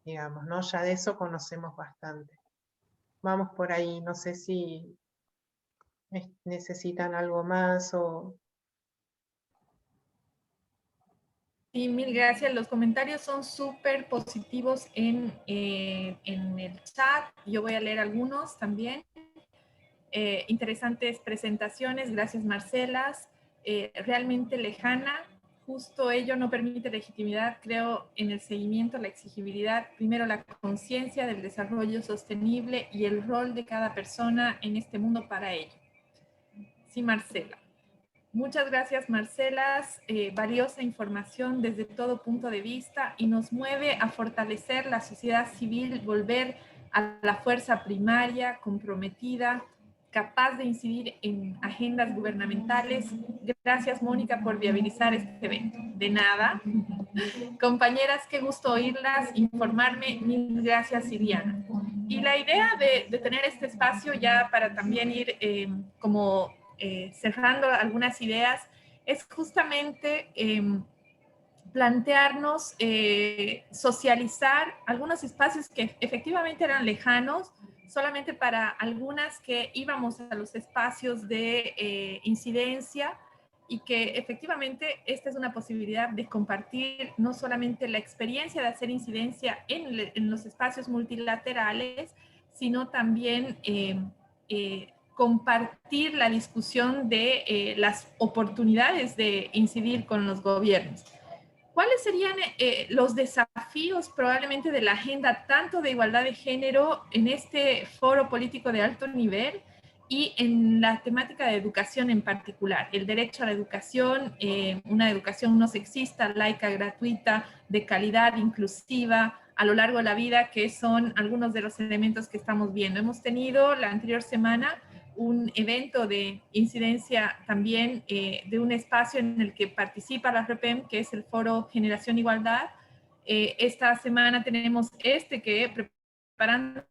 Digamos, ¿no? Ya de eso conocemos bastante. Vamos por ahí, no sé si necesitan algo más o... Sí, mil gracias. Los comentarios son súper positivos en el chat. Yo voy a leer algunos también. Interesantes presentaciones, gracias Marcelas. Realmente lejana, justo ello no permite legitimidad, creo, en el seguimiento, la exigibilidad, primero la conciencia del desarrollo sostenible y el rol de cada persona en este mundo para ello. Sí, Marcela. Muchas gracias, Marcelas. Valiosa información desde todo punto de vista y nos mueve a fortalecer la sociedad civil, volver a la fuerza primaria, comprometida, capaz de incidir en agendas gubernamentales. Gracias, Mónica, por viabilizar este evento. De nada. Compañeras, qué gusto oírlas, informarme. Mil gracias, Siliana. Y la idea de tener este espacio ya para también ir cerrando algunas ideas es justamente plantearnos socializar algunos espacios que efectivamente eran lejanos, solamente para algunas que íbamos a los espacios de incidencia, y que efectivamente esta es una posibilidad de compartir no solamente la experiencia de hacer incidencia en los espacios multilaterales, sino también compartir la discusión de las oportunidades de incidir con los gobiernos. ¿Cuáles serían los desafíos probablemente de la agenda tanto de igualdad de género en este foro político de alto nivel y en la temática de educación en particular? El derecho a la educación, una educación no sexista, laica, gratuita, de calidad, inclusiva, a lo largo de la vida, que son algunos de los elementos que estamos viendo. Hemos tenido la anterior semana un evento de incidencia también de un espacio en el que participa la REPEM, que es el Foro Generación Igualdad. Esta semana tenemos que preparándonos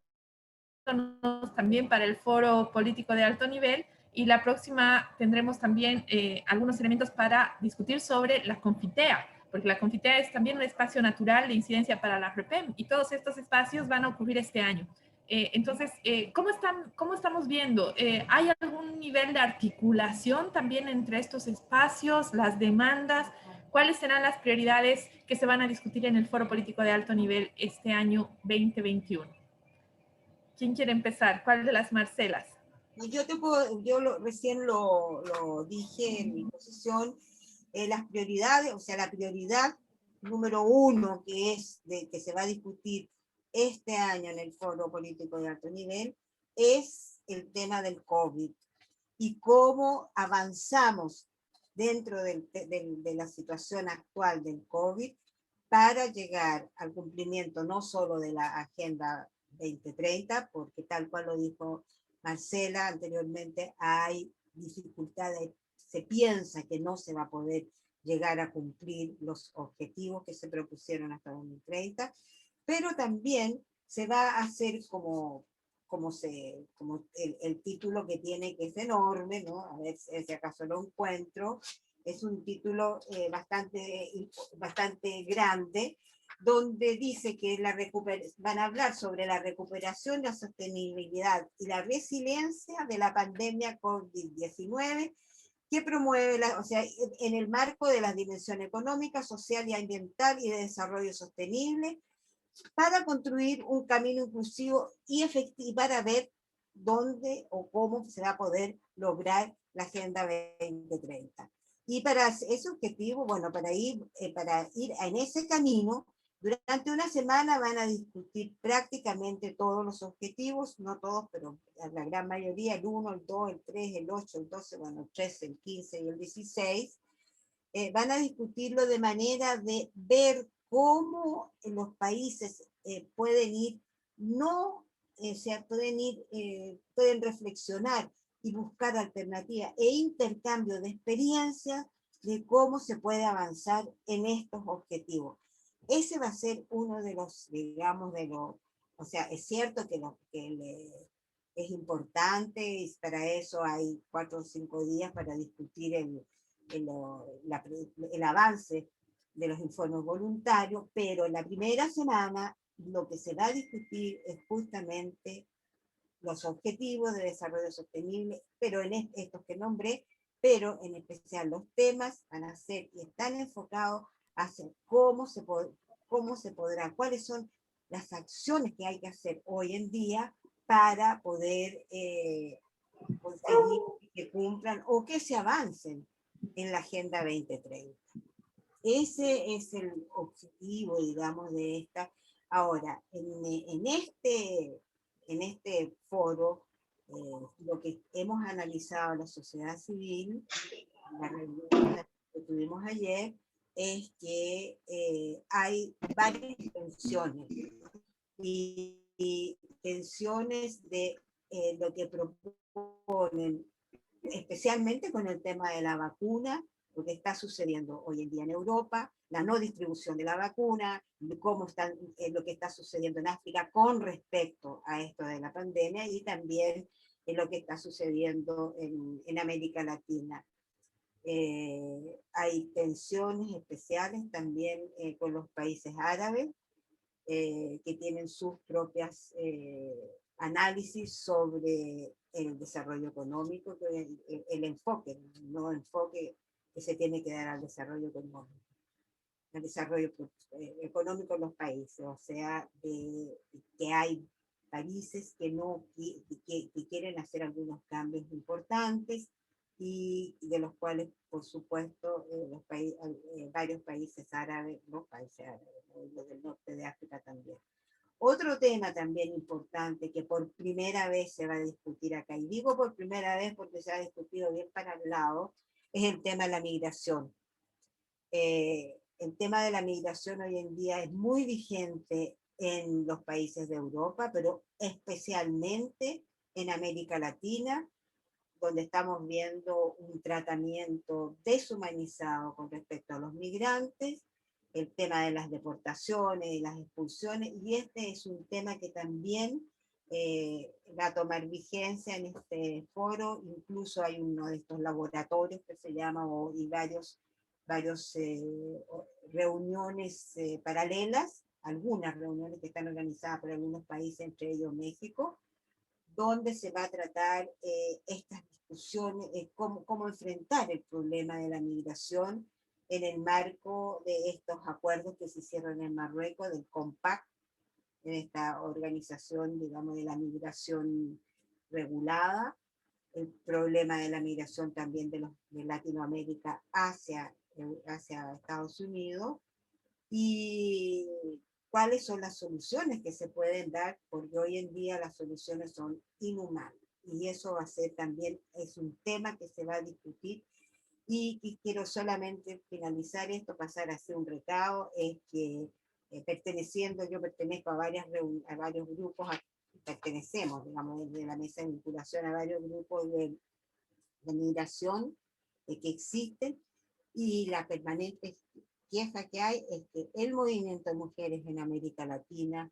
también para el Foro Político de Alto Nivel, y la próxima tendremos también algunos elementos para discutir sobre la Confitea, porque la Confitea es también un espacio natural de incidencia para la REPEM, y todos estos espacios van a ocurrir este año. Entonces, ¿cómo estamos viendo? ¿Hay algún nivel de articulación también entre estos espacios, las demandas? ¿Cuáles serán las prioridades que se van a discutir en el Foro Político de Alto Nivel este año 2021? ¿Quién quiere empezar? ¿Cuál de las Marcelas? Recién lo dije en mi posición, las prioridades, o sea, la prioridad número 1 que se va a discutir este año en el Foro Político de Alto Nivel es el tema del COVID y cómo avanzamos dentro de la situación actual del COVID para llegar al cumplimiento no solo de la Agenda 2030, porque tal cual lo dijo Marcela anteriormente, hay dificultades, se piensa que no se va a poder llegar a cumplir los objetivos que se propusieron hasta 2030, pero también se va a hacer como el título que tiene, que es enorme, ¿no? A ver si acaso lo encuentro, es un título bastante grande, donde dice que van a hablar sobre la recuperación, la sostenibilidad y la resiliencia de la pandemia COVID-19, que promueve, en el marco de la dimensión económica, social y ambiental y de desarrollo sostenible, para construir un camino inclusivo y efectivo, para ver dónde o cómo se va a poder lograr la Agenda 2030. Y para ese objetivo, bueno, para ir en ese camino, durante una semana van a discutir prácticamente todos los objetivos, no todos, pero la gran mayoría, el 1, el 2, el 3, el 8, el 12, bueno, el 13, el 15 y el 16, van a discutirlo de manera de ver cómo los países pueden ir, pueden reflexionar y buscar alternativas e intercambio de experiencias de cómo se puede avanzar en estos objetivos. Ese va a ser uno de los, digamos, o sea, es cierto que es importante, y para eso hay 4 o 5 días para discutir el avance de los informes voluntarios, pero en la primera semana lo que se va a discutir es justamente los objetivos de desarrollo sostenible, pero en estos que nombré, pero en especial los temas van a ser y están enfocados hacia cómo se podrá, cuáles son las acciones que hay que hacer hoy en día para poder conseguir que cumplan o que se avancen en la Agenda 2030. Ese es el objetivo, digamos, de esta. Ahora, en este foro, lo que hemos analizado en la sociedad civil, la reunión que tuvimos ayer, es que hay varias tensiones, y tensiones de lo que proponen, especialmente con el tema de la vacuna, lo que está sucediendo hoy en día en Europa, la no distribución de la vacuna, cómo lo que está sucediendo en África con respecto a esto de la pandemia, y también lo que está sucediendo en América Latina. Hay tensiones especiales también con los países árabes, que tienen sus propias análisis sobre el desarrollo económico, el enfoque que se tiene que dar al desarrollo económico, económico en los países, o sea, que hay países que quieren hacer algunos cambios importantes, y de los cuales, por supuesto, varios países árabes, los del norte de África también. Otro tema también importante que por primera vez se va a discutir acá, y digo por primera vez porque se ha discutido bien para el lado, es el tema de la migración. El tema de la migración hoy en día es muy vigente en los países de Europa, pero especialmente en América Latina, donde estamos viendo un tratamiento deshumanizado con respecto a los migrantes, el tema de las deportaciones y las expulsiones, y este es un tema que también va a tomar vigencia en este foro. Incluso hay uno de estos laboratorios que se llama, y varios reuniones paralelas, algunas reuniones que están organizadas por algunos países, entre ellos México, donde se va a tratar estas discusiones, cómo enfrentar el problema de la migración en el marco de estos acuerdos que se hicieron en Marruecos, del COMPAC, en esta organización, digamos, de la migración regulada, el problema de la migración también de Latinoamérica hacia Estados Unidos, y cuáles son las soluciones que se pueden dar, porque hoy en día las soluciones son inhumanas, y eso va a ser también, es un tema que se va a discutir. Y quiero solamente finalizar esto, pasar a hacer un recado, es que yo pertenezco a varios grupos, pertenecemos, digamos, desde la mesa de vinculación a varios grupos de migración que existen, y la permanente queja que hay es que el movimiento de mujeres en América Latina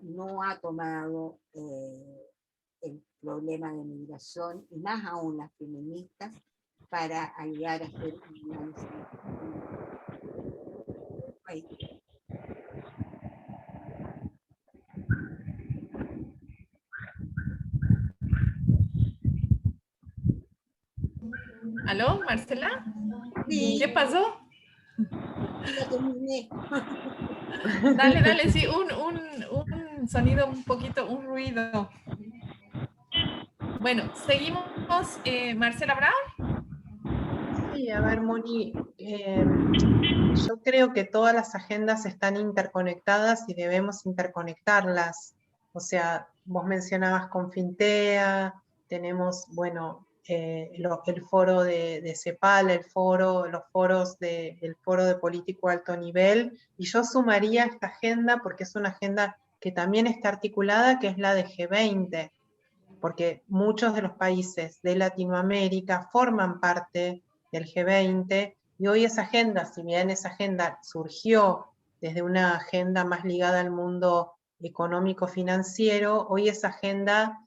no ha tomado el problema de migración, y más aún las feministas, para ayudar a hacer un análisis. ¿Aló, Marcela? Sí. ¿Qué pasó? La terminé. Dale, dale, sí, un sonido un poquito, un ruido. Bueno, seguimos, Marcela Brown. Sí, a ver, Moni, yo creo que todas las agendas están interconectadas y debemos interconectarlas. O sea, vos mencionabas Confintea, tenemos, bueno, el foro de CEPAL, los foros el foro de político alto nivel, y yo sumaría esta agenda porque es una agenda que también está articulada, que es la de G20, porque muchos de los países de Latinoamérica forman parte del G20, y hoy esa agenda, si bien esa agenda surgió desde una agenda más ligada al mundo económico-financiero, hoy esa agenda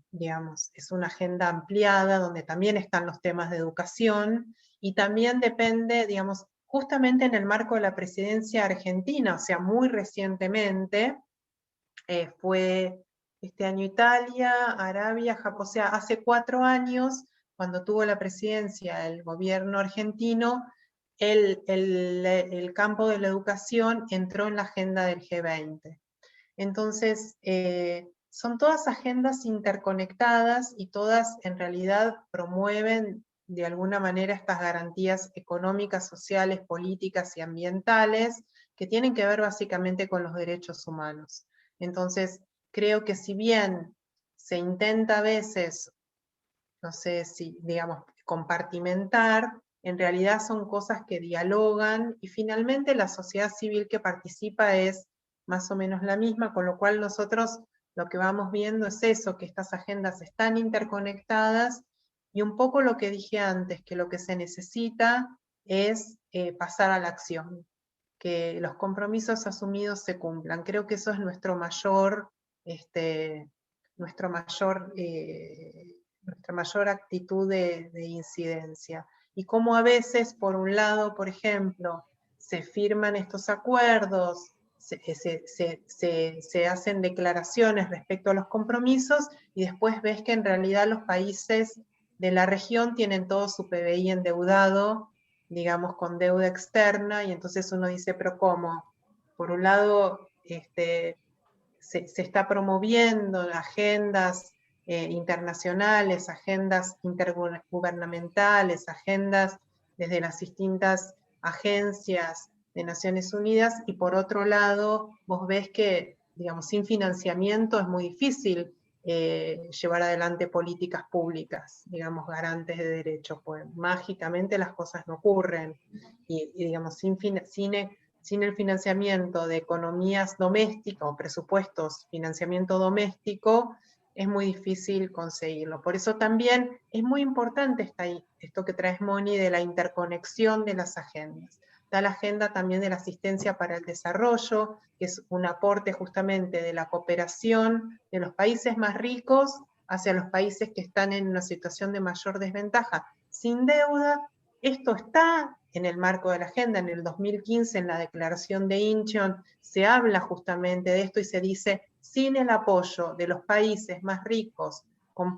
digamos, es una agenda ampliada, donde también están los temas de educación, y también depende, digamos, justamente en el marco de la presidencia argentina, o sea, muy recientemente, fue este año Italia, Arabia, Japón, o sea, hace 4 años, cuando tuvo la presidencia el gobierno argentino, el campo de la educación entró en la agenda del G20. Entonces, son todas agendas interconectadas y todas en realidad promueven de alguna manera estas garantías económicas, sociales, políticas y ambientales que tienen que ver básicamente con los derechos humanos. Entonces, creo que si bien se intenta a veces, no sé si, digamos, compartimentar, en realidad son cosas que dialogan y finalmente la sociedad civil que participa es más o menos la misma, con lo cual nosotros lo que vamos viendo es eso, que estas agendas están interconectadas y un poco lo que dije antes, que lo que se necesita es pasar a la acción, que los compromisos asumidos se cumplan. Creo que eso es nuestra mayor actitud de incidencia. Y como a veces, por un lado, por ejemplo, se firman estos acuerdos, se hacen declaraciones respecto a los compromisos, y después ves que en realidad los países de la región tienen todo su PBI endeudado, digamos, con deuda externa, y entonces uno dice, pero ¿cómo? Por un lado, se está promoviendo agendas internacionales, agendas intergubernamentales, agendas desde las distintas agencias de Naciones Unidas, y por otro lado, vos ves que, digamos, sin financiamiento es muy difícil llevar adelante políticas públicas, digamos, garantes de derechos, pues mágicamente las cosas no ocurren, y digamos, sin el financiamiento de economías domésticas o presupuestos, financiamiento doméstico, es muy difícil conseguirlo. Por eso también es muy importante esto que traes, Moni, de la interconexión de las agendas. Está la agenda también de la asistencia para el desarrollo, que es un aporte justamente de la cooperación de los países más ricos hacia los países que están en una situación de mayor desventaja, sin deuda. Esto está en el marco de la agenda. En el 2015, en la declaración de Incheon, se habla justamente de esto y se dice, sin el apoyo de los países más ricos, con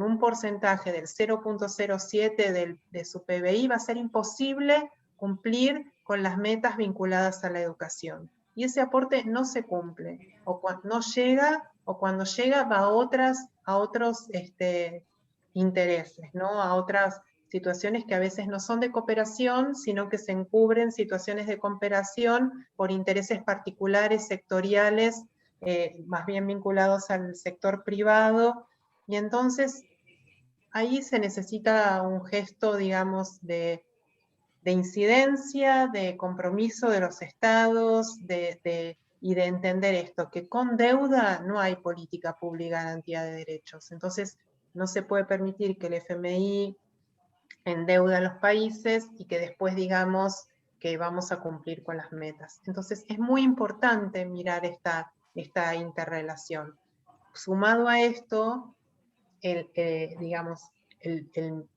un porcentaje del 0.07 de su PBI, va a ser imposible cumplir con las metas vinculadas a la educación. Y ese aporte no se cumple, o no llega, o cuando llega va a otros intereses, ¿no? A otras situaciones que a veces no son de cooperación, sino que se encubren situaciones de cooperación por intereses particulares, sectoriales, más bien vinculados al sector privado, y entonces ahí se necesita un gesto, digamos, de incidencia, de compromiso de los estados, y de entender esto, que con deuda no hay política pública de garantía de derechos. Entonces, no se puede permitir que el FMI endeuda a los países y que después digamos que vamos a cumplir con las metas. Entonces, es muy importante mirar esta interrelación. Sumado a esto, digamos, el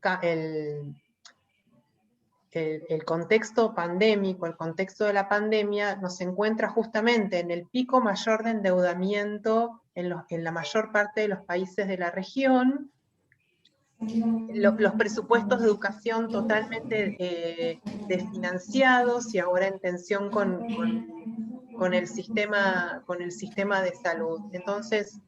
contexto pandémico, el contexto de la pandemia, nos encuentra justamente en el pico mayor de endeudamiento en la mayor parte de los países de la región, los presupuestos de educación totalmente desfinanciados y ahora en tensión con el sistema de salud. Entonces,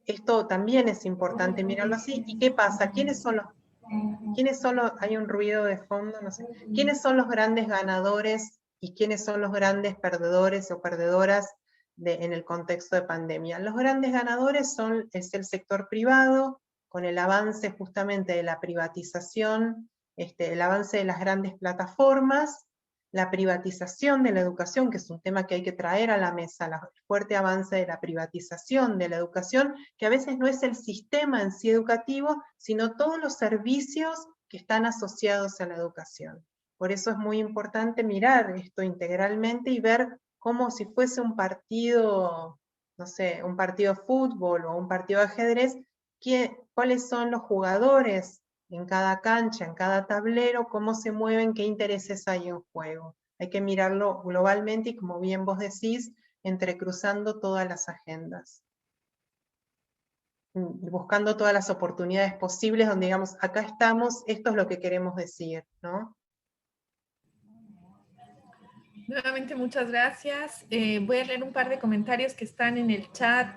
esto también es importante mirarlo así. ¿Y qué pasa? ¿Quiénes son los, hay un ruido de fondo, no sé, quiénes son los grandes ganadores y quiénes son los grandes perdedores o perdedoras en el contexto de pandemia? Los grandes ganadores es el sector privado, con el avance justamente de la privatización, el avance de las grandes plataformas, la privatización de la educación, que es un tema que hay que traer a la mesa, el fuerte avance de la privatización de la educación, que a veces no es el sistema en sí educativo, sino todos los servicios que están asociados a la educación. Por eso es muy importante mirar esto integralmente y ver como si fuese un partido, no sé, un partido de fútbol o un partido de ajedrez, cuáles son los jugadores en cada cancha, en cada tablero, cómo se mueven, qué intereses hay en juego. Hay que mirarlo globalmente y, como bien vos decís, entrecruzando todas las agendas. Buscando todas las oportunidades posibles donde digamos, acá estamos, esto es lo que queremos decir, ¿no? Nuevamente muchas gracias. Voy a leer un par de comentarios que están en el chat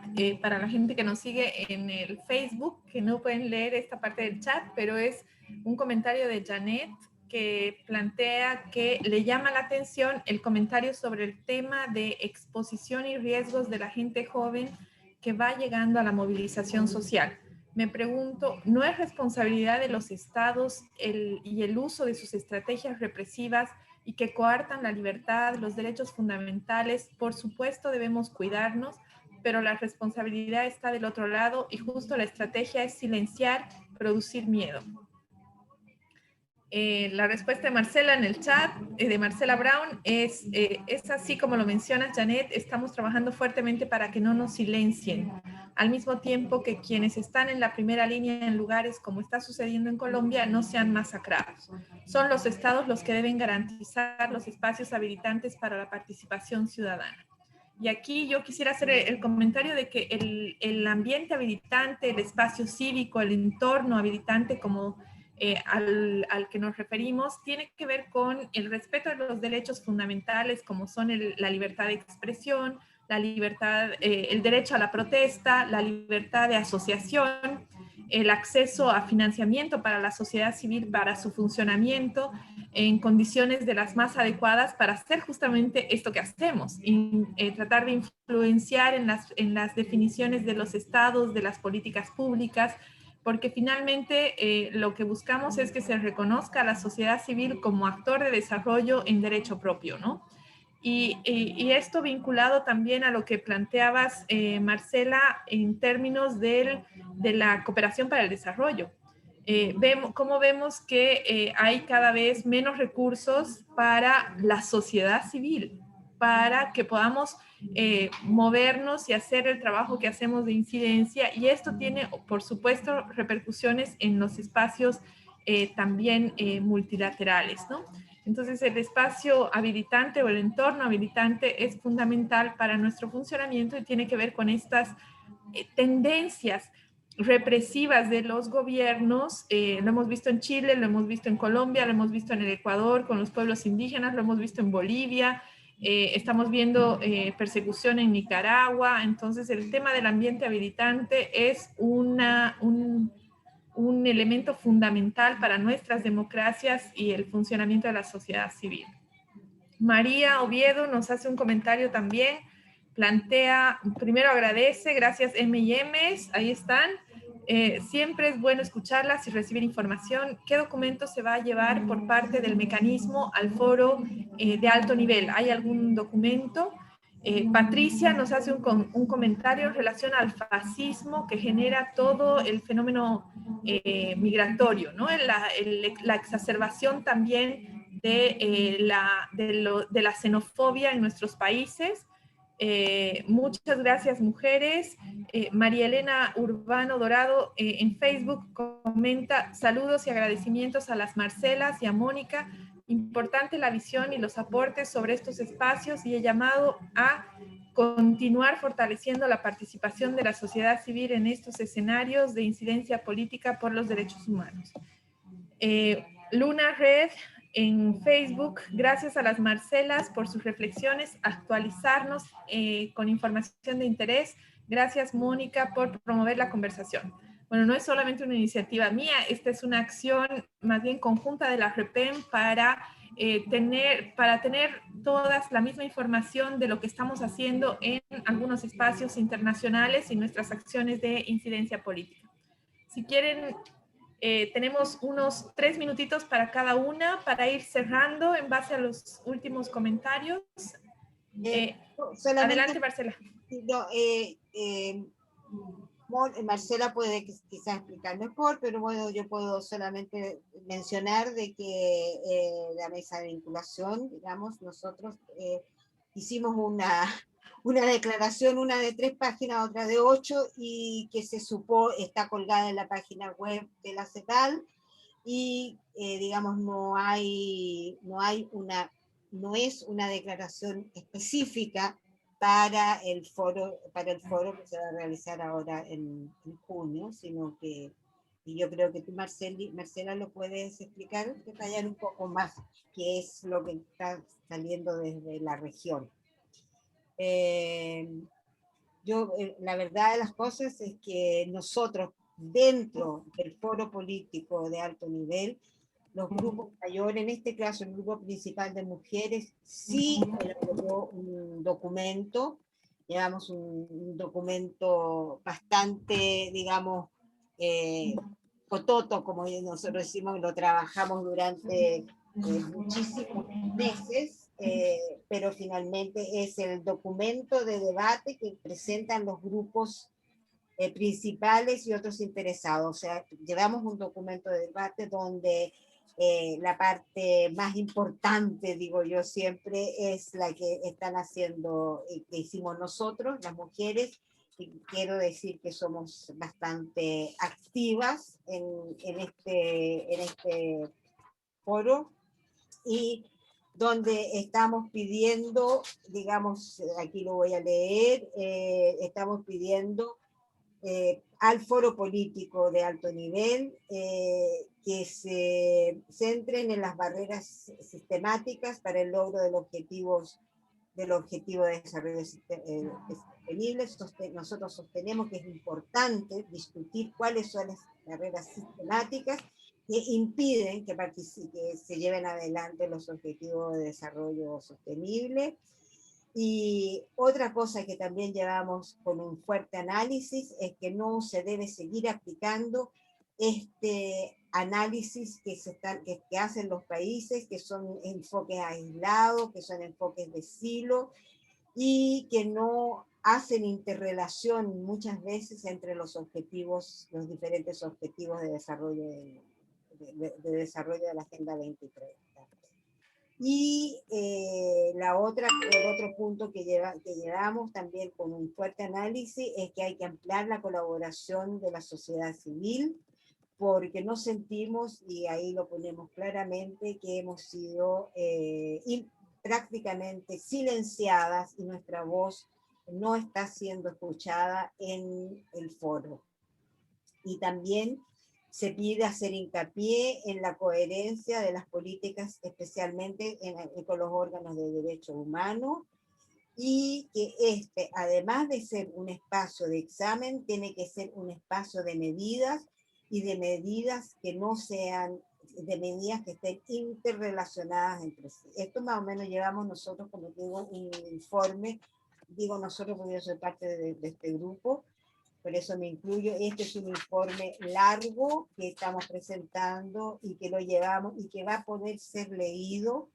para la gente que nos sigue en el Facebook, que no pueden leer esta parte del chat, pero es un comentario de Janet que plantea que le llama la atención el comentario sobre el tema de exposición y riesgos de la gente joven que va llegando a la movilización social. Me pregunto, ¿no es responsabilidad de los estados y el uso de sus estrategias represivas y que coartan la libertad, los derechos fundamentales? Por supuesto debemos cuidarnos, pero la responsabilidad está del otro lado y justo la estrategia es silenciar, producir miedo. La respuesta de Marcela en el chat, de Marcela Brown, es así como lo mencionas, Janet. Estamos trabajando fuertemente para que no nos silencien, al mismo tiempo que quienes están en la primera línea en lugares como está sucediendo en Colombia no sean masacrados. Son los estados los que deben garantizar los espacios habilitantes para la participación ciudadana. Y aquí yo quisiera hacer el comentario de que el ambiente habilitante, el espacio cívico, el entorno habilitante como al que nos referimos, tiene que ver con el respeto de los derechos fundamentales como son la libertad de expresión, la libertad, el derecho a la protesta, la libertad de asociación, el acceso a financiamiento para la sociedad civil, para su funcionamiento en condiciones de las más adecuadas para hacer justamente esto que hacemos, y tratar de influenciar en las definiciones de los estados, de las políticas públicas, porque finalmente lo que buscamos es que se reconozca a la sociedad civil como actor de desarrollo en derecho propio, ¿no? Y esto vinculado también a lo que planteabas, Marcela, en términos de la cooperación para el desarrollo. ¿Cómo vemos que hay cada vez menos recursos para la sociedad civil, para que podamos movernos y hacer el trabajo que hacemos de incidencia? Y esto tiene, por supuesto, repercusiones en los espacios también multilaterales, ¿no? Entonces, el espacio habilitante o el entorno habilitante es fundamental para nuestro funcionamiento y tiene que ver con estas tendencias represivas de los gobiernos. Lo hemos visto en Chile, lo hemos visto en Colombia, lo hemos visto en el Ecuador con los pueblos indígenas, lo hemos visto en Bolivia, estamos viendo persecución en Nicaragua. Entonces, el tema del ambiente habilitante es un elemento fundamental para nuestras democracias y el funcionamiento de la sociedad civil. María Oviedo nos hace un comentario también, plantea, primero agradece, gracias M&Ms, ahí están. Siempre es bueno escucharlas y recibir información. ¿Qué documento se va a llevar por parte del mecanismo al foro de alto nivel? ¿Hay algún documento? Patricia nos hace un comentario en relación al fascismo que genera todo el fenómeno migratorio, ¿no? La exacerbación también de la xenofobia en nuestros países. Muchas gracias, mujeres. María Elena Urbano Dorado en Facebook comenta: saludos y agradecimientos a las Marcelas y a Mónica. Importante la visión y los aportes sobre estos espacios y he llamado a continuar fortaleciendo la participación de la sociedad civil en estos escenarios de incidencia política por los derechos humanos. Luna Red en Facebook, gracias a las Marcelas por sus reflexiones, actualizarnos con información de interés. Gracias, Mónica, por promover la conversación. Bueno, no es solamente una iniciativa mía, esta es una acción más bien conjunta de la REPEM para tener todas la misma información de lo que estamos haciendo en algunos espacios internacionales y nuestras acciones de incidencia política. Si quieren, tenemos unos 3 minutitos para cada una para ir cerrando en base a los últimos comentarios. Adelante, Marcela. Marcela puede quizás explicar mejor, pero bueno, yo puedo solamente mencionar de que la mesa de vinculación, digamos, nosotros hicimos una declaración, una de 3 páginas, otra de 8, y que se supo, está colgada en la página web de la CETAL, y digamos, no es una declaración específica para el foro que se va a realizar ahora en junio, sino que, y yo creo que tú, Marcela, lo puedes explicar, detallar un poco más qué es lo que está saliendo desde la región. La verdad de las cosas es que nosotros, dentro del foro político de alto nivel, los grupos mayores, en este caso el grupo principal de mujeres, sí elaboró un documento, llevamos un documento bastante, digamos, cototo, como nosotros decimos, lo trabajamos durante muchísimos meses, pero finalmente es el documento de debate que presentan los grupos principales y otros interesados. O sea, llevamos un documento de debate donde la parte más importante, digo yo siempre, es la que están haciendo, que hicimos nosotros, las mujeres, y quiero decir que somos bastante activas en este foro, y donde estamos pidiendo, digamos, aquí lo voy a leer, estamos pidiendo al foro político de alto nivel que se centren en las barreras sistemáticas para el logro del objetivo de desarrollo sostenible. Nosotros sostenemos que es importante discutir cuáles son las barreras sistemáticas que impiden que se lleven adelante los objetivos de desarrollo sostenible. Y otra cosa que también llevamos con un fuerte análisis es que no se debe seguir aplicando este análisis que hacen los países, que son enfoques aislados, que son enfoques de silo, y que no hacen interrelación muchas veces entre los diferentes objetivos de desarrollo de la Agenda 2030. Y el otro punto que llevamos también con un fuerte análisis es que hay que ampliar la colaboración de la sociedad civil, porque nos sentimos, y ahí lo ponemos claramente, que hemos sido prácticamente silenciadas y nuestra voz no está siendo escuchada en el foro. Y también se pide hacer hincapié en la coherencia de las políticas, especialmente con los órganos de derechos humanos, y que además de ser un espacio de examen, tiene que ser un espacio de medidas, y de medidas que no sean, de medidas que estén interrelacionadas entre sí. Esto más o menos llevamos nosotros, como digo, un informe, digo nosotros porque yo soy parte de este grupo, por eso me incluyo. Este es un informe largo que estamos presentando y que lo llevamos y que va a poder ser leído,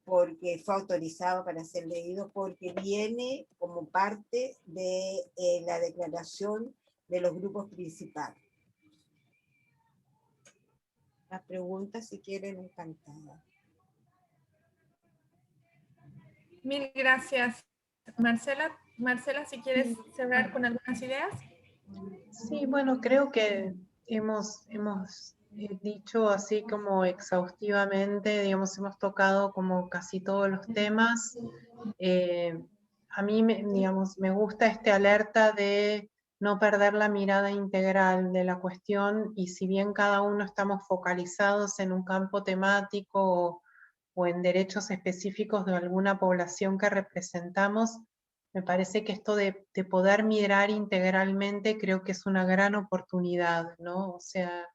porque fue autorizado para ser leído, porque viene como parte de la declaración de los grupos principales. Las preguntas, si quieren, encantada. Mil gracias, Marcela. Marcela, si quieres cerrar con algunas ideas. Sí, bueno, creo que hemos dicho así como exhaustivamente, digamos, hemos tocado como casi todos los temas. a mí, digamos, me gusta este alerta de no perder la mirada integral de la cuestión, y si bien cada uno estamos focalizados en un campo temático o en derechos específicos de alguna población que representamos, me parece que esto de poder mirar integralmente creo que es una gran oportunidad, ¿no? O sea,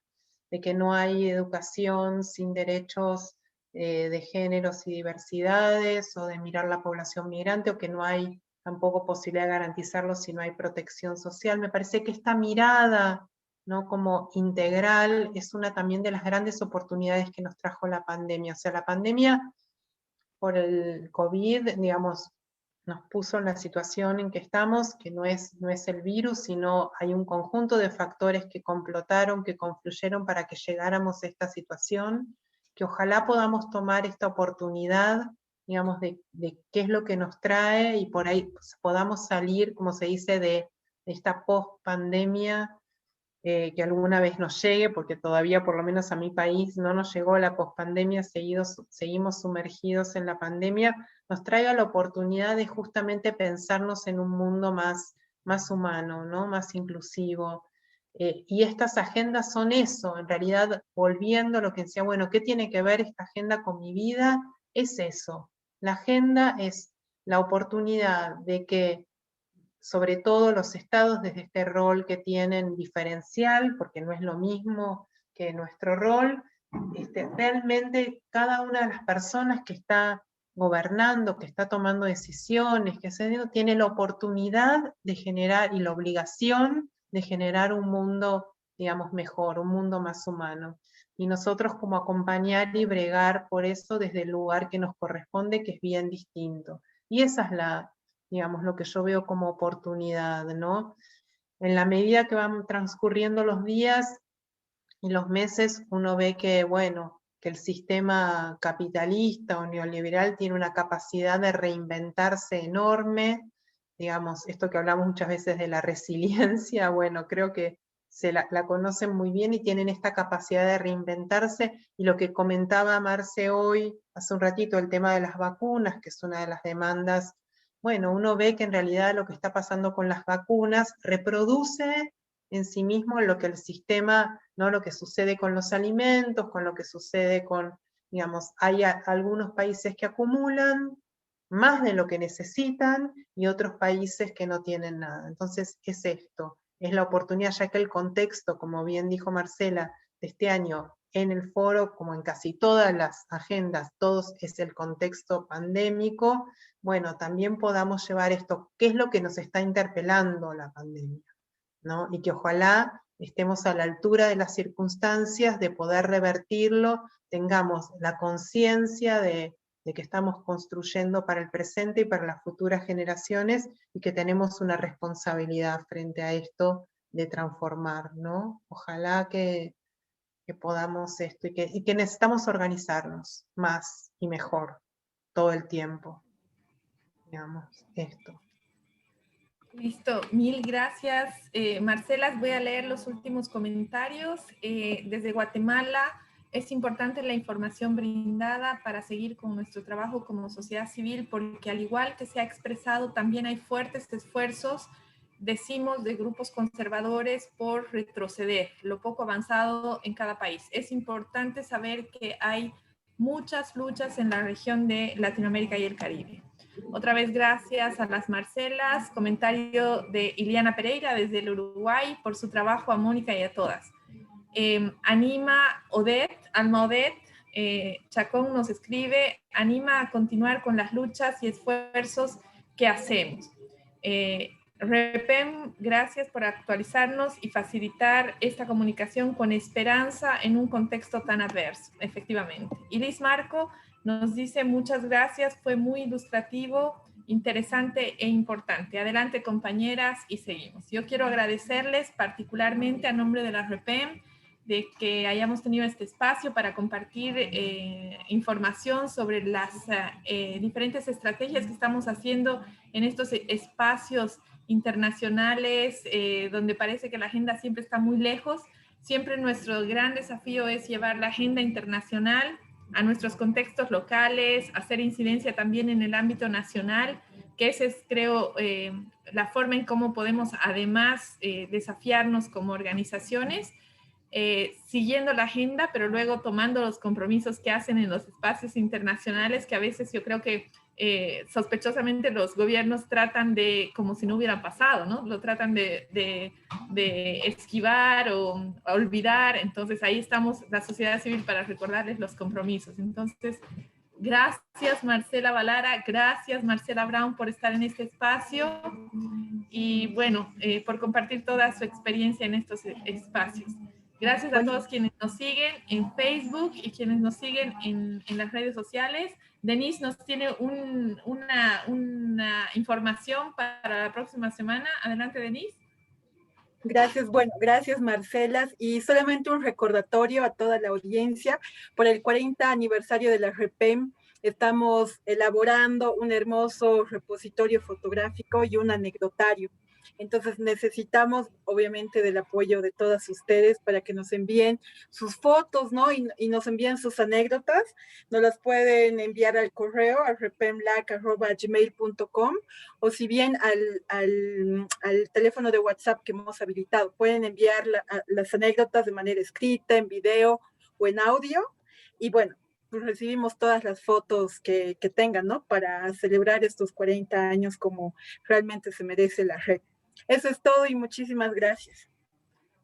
de que no hay educación sin derechos de géneros y diversidades, o de mirar la población migrante, o que no hay tampoco posibilidad de garantizarlo si no hay protección social. Me parece que esta mirada, ¿no?, como integral es una también de las grandes oportunidades que nos trajo la pandemia. O sea, la pandemia por el COVID, digamos, nos puso en la situación en que estamos, que no es el virus, sino hay un conjunto de factores que complotaron, que confluyeron para que llegáramos a esta situación, que ojalá podamos tomar esta oportunidad, digamos, de qué es lo que nos trae, y por ahí podamos salir, como se dice, de esta post-pandemia, que alguna vez nos llegue, porque todavía, por lo menos a mi país, no nos llegó la pospandemia, seguimos sumergidos en la pandemia, nos traiga la oportunidad de justamente pensarnos en un mundo más humano, ¿no?, más inclusivo. Y estas agendas son eso, en realidad, volviendo a lo que decía, bueno, ¿qué tiene que ver esta agenda con mi vida? Es eso. La agenda es la oportunidad de que, sobre todo los estados, desde este rol que tienen diferencial, porque no es lo mismo que nuestro rol, realmente cada una de las personas que está gobernando, que está tomando decisiones, tiene la oportunidad de generar, y la obligación de generar un mundo, digamos, mejor, un mundo más humano. Y nosotros como acompañar y bregar por eso desde el lugar que nos corresponde, que es bien distinto. Y esa es digamos, lo que yo veo como oportunidad, ¿no? En la medida que van transcurriendo los días y los meses, uno ve que, bueno, que el sistema capitalista o neoliberal tiene una capacidad de reinventarse enorme, digamos, esto que hablamos muchas veces de la resiliencia, bueno, creo que la conocen muy bien y tienen esta capacidad de reinventarse, y lo que comentaba Marce hoy, hace un ratito, el tema de las vacunas, que es una de las demandas. Bueno, uno ve que en realidad lo que está pasando con las vacunas reproduce en sí mismo lo que el sistema, ¿no?, lo que sucede con los alimentos, con lo que sucede con, digamos, hay algunos países que acumulan más de lo que necesitan y otros países que no tienen nada. Entonces es esto, es la oportunidad, ya que el contexto, como bien dijo Marcela, de este año en el foro, como en casi todas las agendas, todos es el contexto pandémico. Bueno, también podamos llevar esto, ¿qué es lo que nos está interpelando la pandemia?, ¿no? Y que ojalá estemos a la altura de las circunstancias de poder revertirlo, tengamos la conciencia de que estamos construyendo para el presente y para las futuras generaciones, y que tenemos una responsabilidad frente a esto de transformar, ¿no? Ojalá que podamos esto, y que necesitamos organizarnos más y mejor todo el tiempo, digamos, esto. Listo, mil gracias. Marcela, voy a leer los últimos comentarios. Desde Guatemala, es importante la información brindada para seguir con nuestro trabajo como sociedad civil, porque al igual que se ha expresado, también hay fuertes esfuerzos, decimos, de grupos conservadores por retroceder lo poco avanzado en cada país. Es importante saber que hay muchas luchas en la región de Latinoamérica y el Caribe. Otra vez gracias a las Marcelas, comentario de Iliana Pereira desde el Uruguay por su trabajo, a Mónica y a todas. Alma Odette Chacón nos escribe, anima a continuar con las luchas y esfuerzos que hacemos. Repem, gracias por actualizarnos y facilitar esta comunicación con esperanza en un contexto tan adverso, efectivamente. Y Liz Marco nos dice muchas gracias, fue muy ilustrativo, interesante e importante. Adelante, compañeras, y seguimos. Yo quiero agradecerles particularmente a nombre de la REPEM de que hayamos tenido este espacio para compartir información sobre las diferentes estrategias que estamos haciendo en estos espacios internacionales, donde parece que la agenda siempre está muy lejos. Siempre nuestro gran desafío es llevar la agenda internacional a nuestros contextos locales, hacer incidencia también en el ámbito nacional, que esa es, creo, la forma en cómo podemos además desafiarnos como organizaciones, siguiendo la agenda, pero luego tomando los compromisos que hacen en los espacios internacionales, que a veces yo creo que sospechosamente los gobiernos tratan de, como si no hubiera pasado, ¿no? Lo tratan de esquivar o olvidar. Entonces ahí estamos la sociedad civil para recordarles los compromisos. Entonces, gracias Marcela Valara, gracias Marcela Brown por estar en este espacio y bueno, por compartir toda su experiencia en estos espacios. Gracias a todos quienes nos siguen en Facebook y quienes nos siguen en las redes sociales. Denise nos tiene una información para la próxima semana. Adelante, Denise. Gracias, bueno, gracias Marcela. Y solamente un recordatorio a toda la audiencia, por el 40 aniversario de la REPEM, estamos elaborando un hermoso repositorio fotográfico y un anecdotario. Entonces necesitamos obviamente del apoyo de todas ustedes para que nos envíen sus fotos, ¿no? Y nos envíen sus anécdotas. Nos las pueden enviar al correo a repemlac@gmail.com o si bien al teléfono de WhatsApp que hemos habilitado. Pueden enviar las anécdotas de manera escrita, en video o en audio. Y bueno, pues recibimos todas las fotos que tengan, ¿no? Para celebrar estos 40 años como realmente se merece la red. Eso es todo y muchísimas gracias.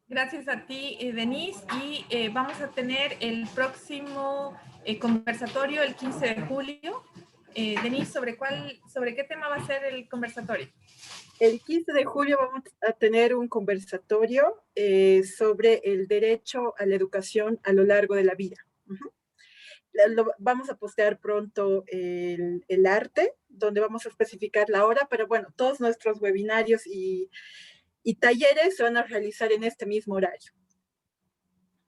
Gracias a ti, Denise. Y vamos a tener el próximo conversatorio el 15 de julio. Denise, ¿sobre qué tema va a ser el conversatorio? El 15 de julio vamos a tener un conversatorio sobre el derecho a la educación a lo largo de la vida. Vamos a postear pronto el arte, donde vamos a especificar la hora, pero bueno, todos nuestros webinarios y talleres se van a realizar en este mismo horario.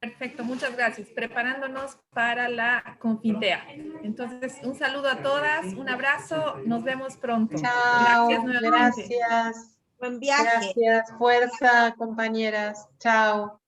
Perfecto, muchas gracias. Preparándonos para la Confintea. Entonces, un saludo a todas, un abrazo, nos vemos pronto. Chao, Gracias nuevamente. Gracias. Buen viaje. Gracias, fuerza, compañeras. Chao.